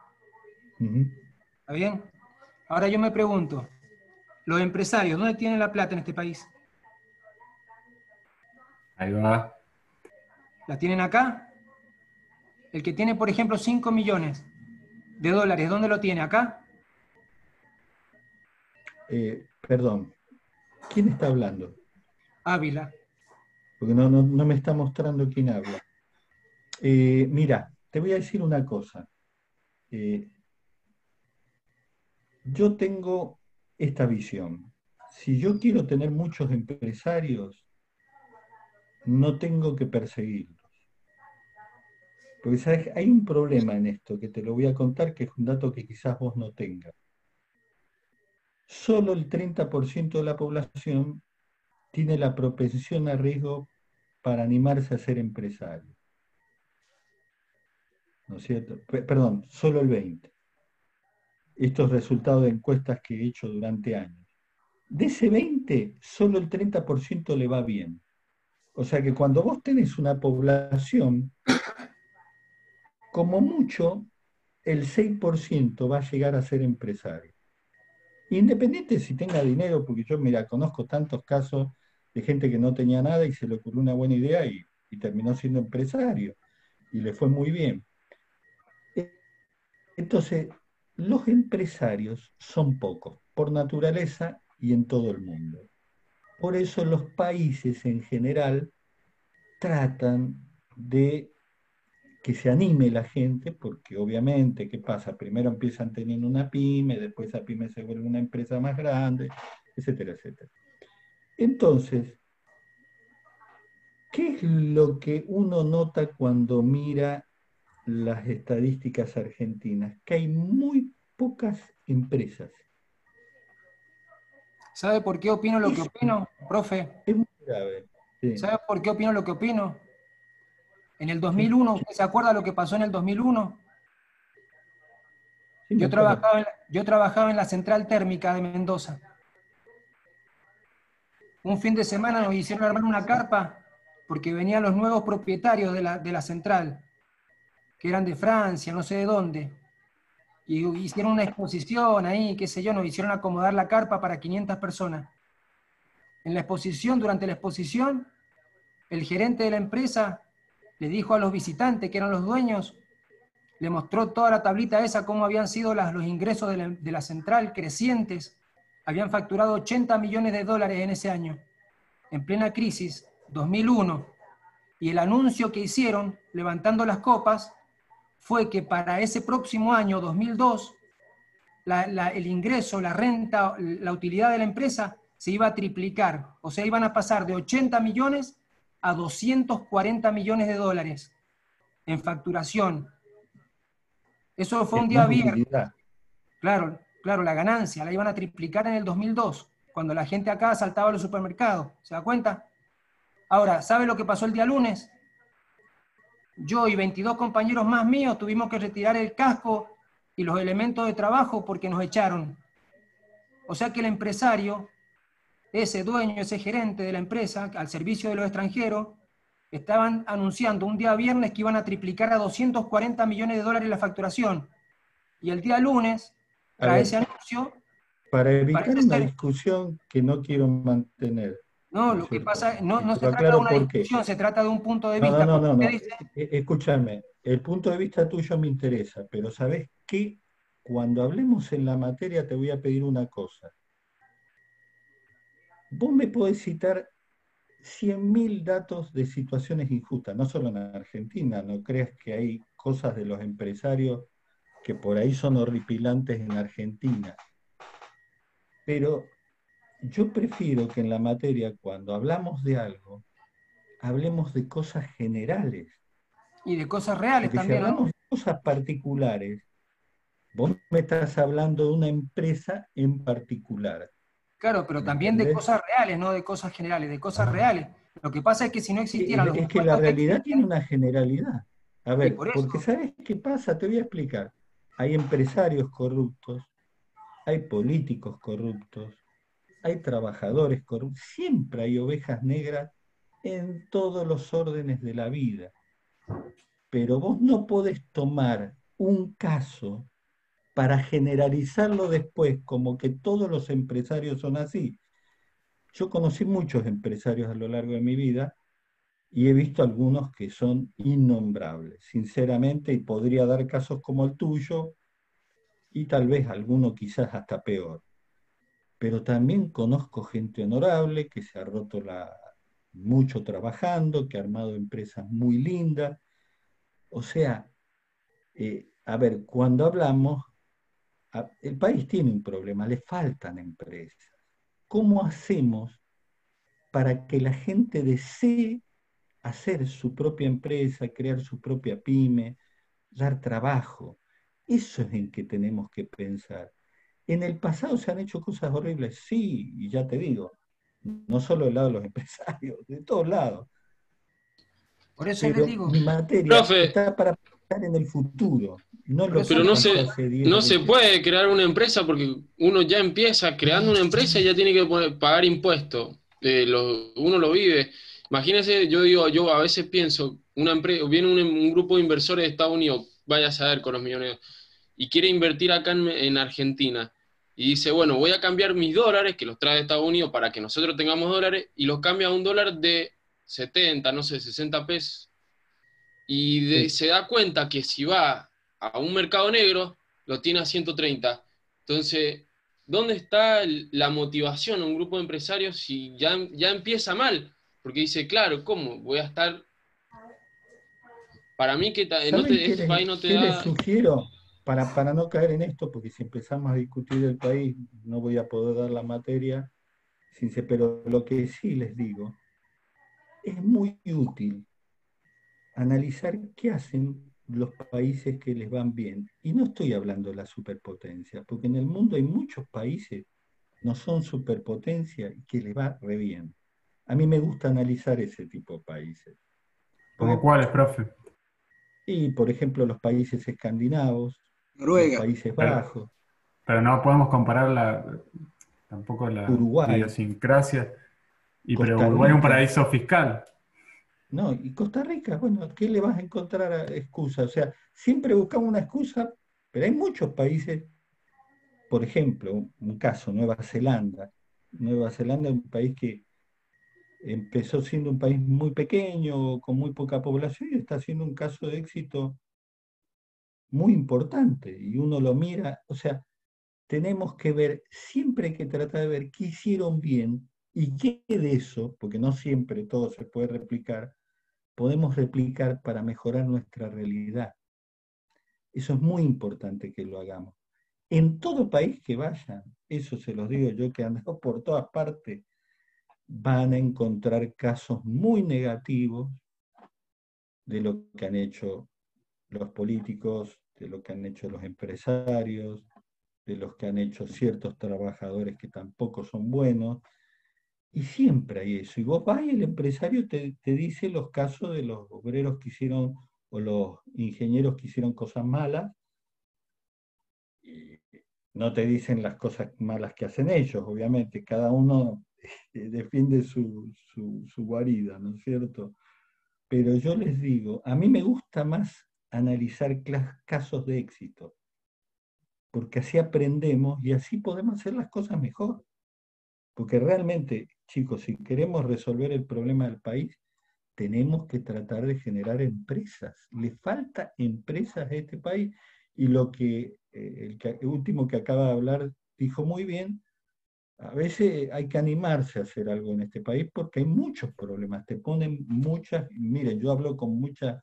¿Está bien? Ahora yo me pregunto, los empresarios, ¿dónde tienen la plata en este país? Ahí va. ¿La tienen acá? El que tiene, por ejemplo, 5 millones de dólares, ¿dónde lo tiene? ¿Acá? Perdón, ¿quién está hablando? Ávila. Porque no me está mostrando quién habla. Mira, te voy a decir una cosa. Yo tengo esta visión. Si yo quiero tener muchos empresarios, no tengo que perseguirlos. Porque, ¿sabes? Hay un problema en esto que te lo voy a contar, que es un dato que quizás vos no tengas. Solo el 30% de la población tiene la propensión a riesgo para animarse a ser empresario. ¿No es cierto? Perdón, solo el 20%. Estos resultados de encuestas que he hecho durante años. De ese 20%, solo el 30% le va bien. O sea que cuando vos tenés una población, como mucho, el 6% va a llegar a ser empresario. Independiente si tenga dinero, porque yo, mira, conozco tantos casos de gente que no tenía nada y se le ocurrió una buena idea y terminó siendo empresario. Y le fue muy bien. Entonces, los empresarios son pocos, por naturaleza y en todo el mundo. Por eso los países en general tratan de que se anime la gente, porque obviamente, ¿qué pasa? Primero empiezan teniendo una pyme, después esa pyme se vuelve una empresa más grande, etcétera, etcétera. Entonces, ¿qué es lo que uno nota cuando mira las estadísticas argentinas? Que hay muy pocas empresas. ¿Sabe por qué opino lo que opino, profe? Es muy grave. Sí. ¿Sabe por qué opino lo que opino? En el 2001, ¿usted se acuerda lo que pasó en el 2001? Sí, Yo trabajaba en la central térmica de Mendoza. Un fin de semana nos hicieron armar una carpa porque venían los nuevos propietarios de la central, que eran de Francia, no sé de dónde. Y hicieron una exposición ahí, qué sé yo, nos hicieron acomodar la carpa para 500 personas. En la exposición, durante la exposición, el gerente de la empresa le dijo a los visitantes, que eran los dueños, le mostró toda la tablita esa, cómo habían sido los ingresos de la central crecientes. Habían facturado 80 millones de dólares en ese año, en plena crisis, 2001. Y el anuncio que hicieron, levantando las copas, fue que para ese próximo año, 2002, el ingreso, la renta, la utilidad de la empresa se iba a triplicar. O sea, iban a pasar de 80 millones a 240 millones de dólares en facturación. Eso fue un día viernes. Claro, la ganancia la iban a triplicar en el 2002, cuando la gente acá saltaba a los supermercados. ¿Se da cuenta? Ahora, ¿sabe lo que pasó el día lunes? Yo y 22 compañeros más míos tuvimos que retirar el casco y los elementos de trabajo porque nos echaron. O sea que el empresario, ese dueño, ese gerente de la empresa, al servicio de los extranjeros, estaban anunciando un día viernes que iban a triplicar a 240 millones de dólares la facturación. Y el día lunes, tras ese anuncio... Para evitar una discusión que no quiero mantener. No, lo que pasa, no se trata de una discusión, se trata de un punto de vista. No. Escúchame, el punto de vista tuyo me interesa, pero ¿sabés qué? Cuando hablemos en la materia te voy a pedir una cosa. Vos me podés citar 100.000 datos de situaciones injustas, no solo en Argentina, no creas que hay cosas de los empresarios que por ahí son horripilantes en Argentina. Pero yo prefiero que en la materia, cuando hablamos de algo, hablemos de cosas generales. Y de cosas reales Porque también, si ¿no? hablamos de cosas particulares, vos me estás hablando de una empresa en particular. Claro, pero ¿Me también de entendés? cosas reales, no de cosas generales, de cosas reales. Lo que pasa es que si no existieran los Es que la impuestos que realidad tiene existen, una generalidad. A y ver, por porque eso, ¿sabes qué pasa? Te voy a explicar. Hay empresarios corruptos, hay políticos corruptos, hay trabajadores corruptos, siempre hay ovejas negras en todos los órdenes de la vida. Pero vos no podés tomar un caso para generalizarlo después como que todos los empresarios son así. Yo conocí muchos empresarios a lo largo de mi vida y he visto algunos que son innombrables, sinceramente, y podría dar casos como el tuyo y tal vez alguno quizás hasta peor. Pero también conozco gente honorable que se ha roto mucho trabajando, que ha armado empresas muy lindas. O sea, a ver, cuando hablamos, el país tiene un problema, le faltan empresas. ¿Cómo hacemos para que la gente desee hacer su propia empresa, crear su propia pyme, dar trabajo? Eso es en que tenemos que pensar. En el pasado se han hecho cosas horribles, sí, y ya te digo, no solo del lado de los empresarios, de todos lados. por eso les Pero digo, mi materia Profe, está para pensar en el futuro, no lo pero que no pasó hace 10 o no se 20 años. puede crear una empresa porque uno ya empieza creando una empresa y ya tiene que pagar impuestos. Uno lo vive. Imagínense, yo a veces pienso, una empresa, viene un grupo de inversores de Estados Unidos, vaya a saber con los millones, y quiere invertir acá en Argentina. Y dice, bueno, voy a cambiar mis dólares, que los trae de Estados Unidos para que nosotros tengamos dólares, y los cambia a un dólar de 70, no sé, 60 pesos. Y se da cuenta que si va a un mercado negro, lo tiene a 130. Entonces, ¿dónde está la motivación a un grupo de empresarios si ya empieza mal? Porque dice, claro, ¿cómo? Voy a estar... Para mí que ¿Saben este país no te qué les da... sugiero? Para no caer en esto, porque si empezamos a discutir el país, no voy a poder dar la materia, pero lo que sí les digo, es muy útil analizar qué hacen los países que les van bien. Y no estoy hablando de la superpotencia, porque en el mundo hay muchos países, no son superpotencia y que les va re bien. A mí me gusta analizar ese tipo de países. ¿Como cuáles, profe? Y, por ejemplo, los países escandinavos, los Noruega. Países Bajos, Pero no podemos comparar tampoco la Uruguay, idiosincrasia. Pero Costa Uruguay es un Rica. paraíso fiscal. No, y Costa Rica, bueno, ¿qué le vas a encontrar excusa? O sea, siempre buscamos una excusa, pero hay muchos países, por ejemplo, un caso, Nueva Zelanda. Nueva Zelanda es un país que empezó siendo un país muy pequeño, con muy poca población, y está siendo un caso de éxito muy importante. Y uno lo mira, o sea, tenemos que ver, siempre hay que tratar de ver qué hicieron bien y qué de eso, porque no siempre todo se puede replicar, podemos replicar para mejorar nuestra realidad. Eso es muy importante que lo hagamos. En todo país que vayan, eso se los digo yo que ando por todas partes, van a encontrar casos muy negativos de lo que han hecho los políticos, de lo que han hecho los empresarios, de los que han hecho ciertos trabajadores que tampoco son buenos, y siempre hay eso. Y vos vas y el empresario te dice los casos de los obreros que hicieron, o los ingenieros que hicieron cosas malas, y no te dicen las cosas malas que hacen ellos, obviamente, cada uno defiende su guarida, ¿no es cierto? Pero yo les digo, a mí me gusta más analizar casos de éxito, porque así aprendemos y así podemos hacer las cosas mejor. Porque realmente, chicos, si queremos resolver el problema del país, tenemos que tratar de generar empresas. Le falta empresas a este país y lo que el último que acaba de hablar dijo muy bien, a veces hay que animarse a hacer algo en este país porque hay muchos problemas, te ponen muchas, miren, yo hablo con muchas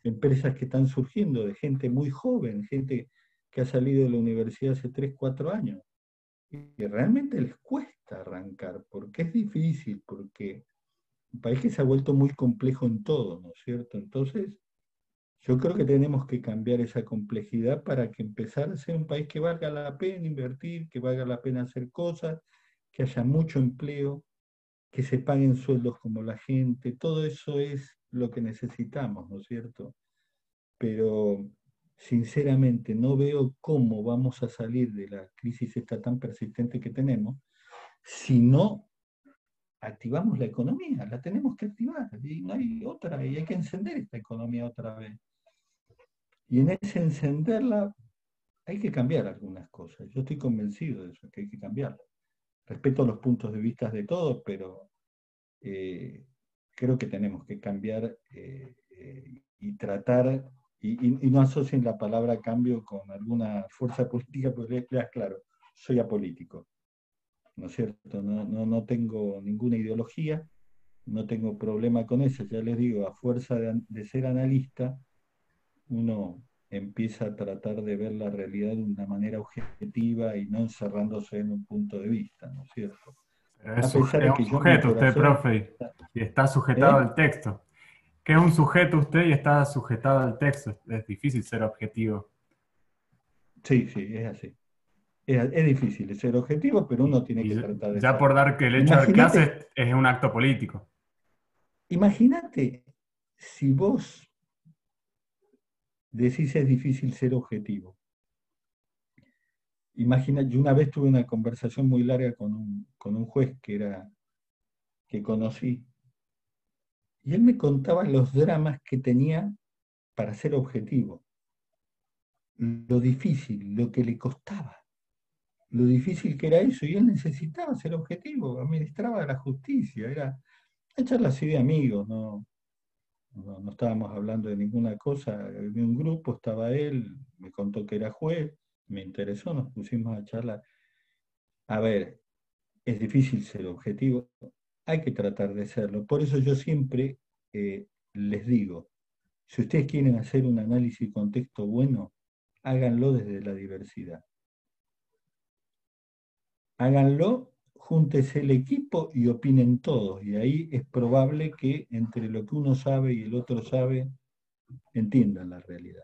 empresas que están surgiendo de gente muy joven, gente que ha salido de la universidad hace 3, 4 años. Y realmente les cuesta arrancar, porque es difícil, porque un país que se ha vuelto muy complejo en todo, ¿no es cierto? Entonces, yo creo que tenemos que cambiar esa complejidad para que empezar a ser un país que valga la pena invertir, que valga la pena hacer cosas, que haya mucho empleo, que se paguen sueldos como la gente, todo eso es lo que necesitamos, ¿no es cierto? Pero sinceramente no veo cómo vamos a salir de la crisis esta tan persistente que tenemos si no activamos la economía. La tenemos que activar y no hay otra, y hay que encender esta economía otra vez. Y en ese encenderla hay que cambiar algunas cosas. Yo estoy convencido de eso, que hay que cambiarla. Respeto los puntos de vista de todos, pero creo que tenemos que cambiar y tratar, y no asocien la palabra cambio con alguna fuerza política, porque claro, soy apolítico, ¿no es cierto? No tengo ninguna ideología, no tengo problema con eso, ya les digo, a fuerza de ser analista, uno empieza a tratar de ver la realidad de una manera objetiva y no encerrándose en un punto de vista, ¿no es cierto? Pero es un sujeto usted, profe, y está sujetado al texto. ¿Qué es un sujeto usted y está sujetado al texto? Es difícil ser objetivo. Sí, es así. Es difícil ser objetivo, pero uno tiene que tratar de ya ser. por dar que el hecho de dar clases es un acto político. Imagínate si vos decís es difícil ser objetivo. Imagina, yo una vez tuve una conversación muy larga con un juez que conocí, y él me contaba los dramas que tenía para ser objetivo, lo difícil, lo que le costaba, lo difícil que era eso, y él necesitaba ser objetivo, administraba la justicia, era echarla así de amigos, no estábamos hablando de ninguna cosa, de un grupo, estaba él, me contó que era juez, me interesó, nos pusimos a charlar. A ver, es difícil ser objetivo, hay que tratar de serlo. Por eso yo siempre les digo, si ustedes quieren hacer un análisis de contexto bueno, háganlo desde la diversidad. Háganlo, júntese el equipo y opinen todos. Y ahí es probable que entre lo que uno sabe y el otro sabe, entiendan la realidad.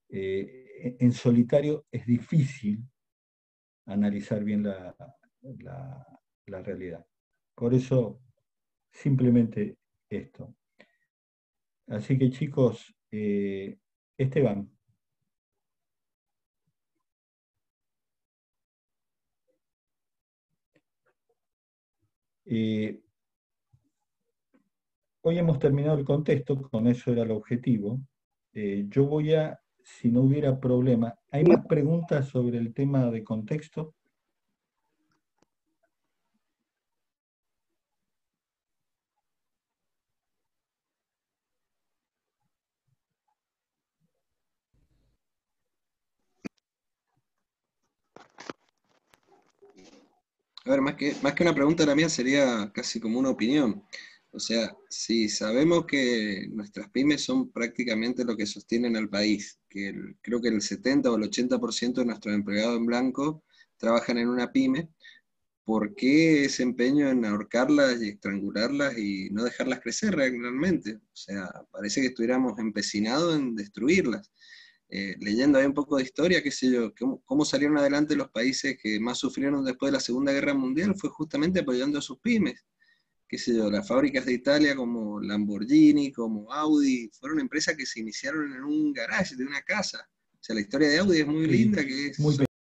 En solitario es difícil analizar bien la realidad. Por eso, simplemente esto. Así que chicos, Esteban. Hoy hemos terminado el contexto, con eso era el objetivo. Yo voy a, si no hubiera problema, ¿hay más preguntas sobre el tema de contexto? A ver, más que una pregunta la mía sería casi como una opinión. O sea, si sabemos que nuestras pymes son prácticamente lo que sostienen al país, que creo que el 70 o el 80% de nuestros empleados en blanco trabajan en una pyme, ¿por qué ese empeño en ahorcarlas y estrangularlas y no dejarlas crecer realmente? O sea, parece que estuviéramos empecinados en destruirlas. Leyendo ahí un poco de historia, qué sé yo, cómo salieron adelante los países que más sufrieron después de la Segunda Guerra Mundial, fue justamente apoyando a sus pymes. Qué sé yo, las fábricas de Italia como Lamborghini, como Audi, fueron empresas que se iniciaron en un garage de una casa. O sea, la historia de Audi es muy linda, que es...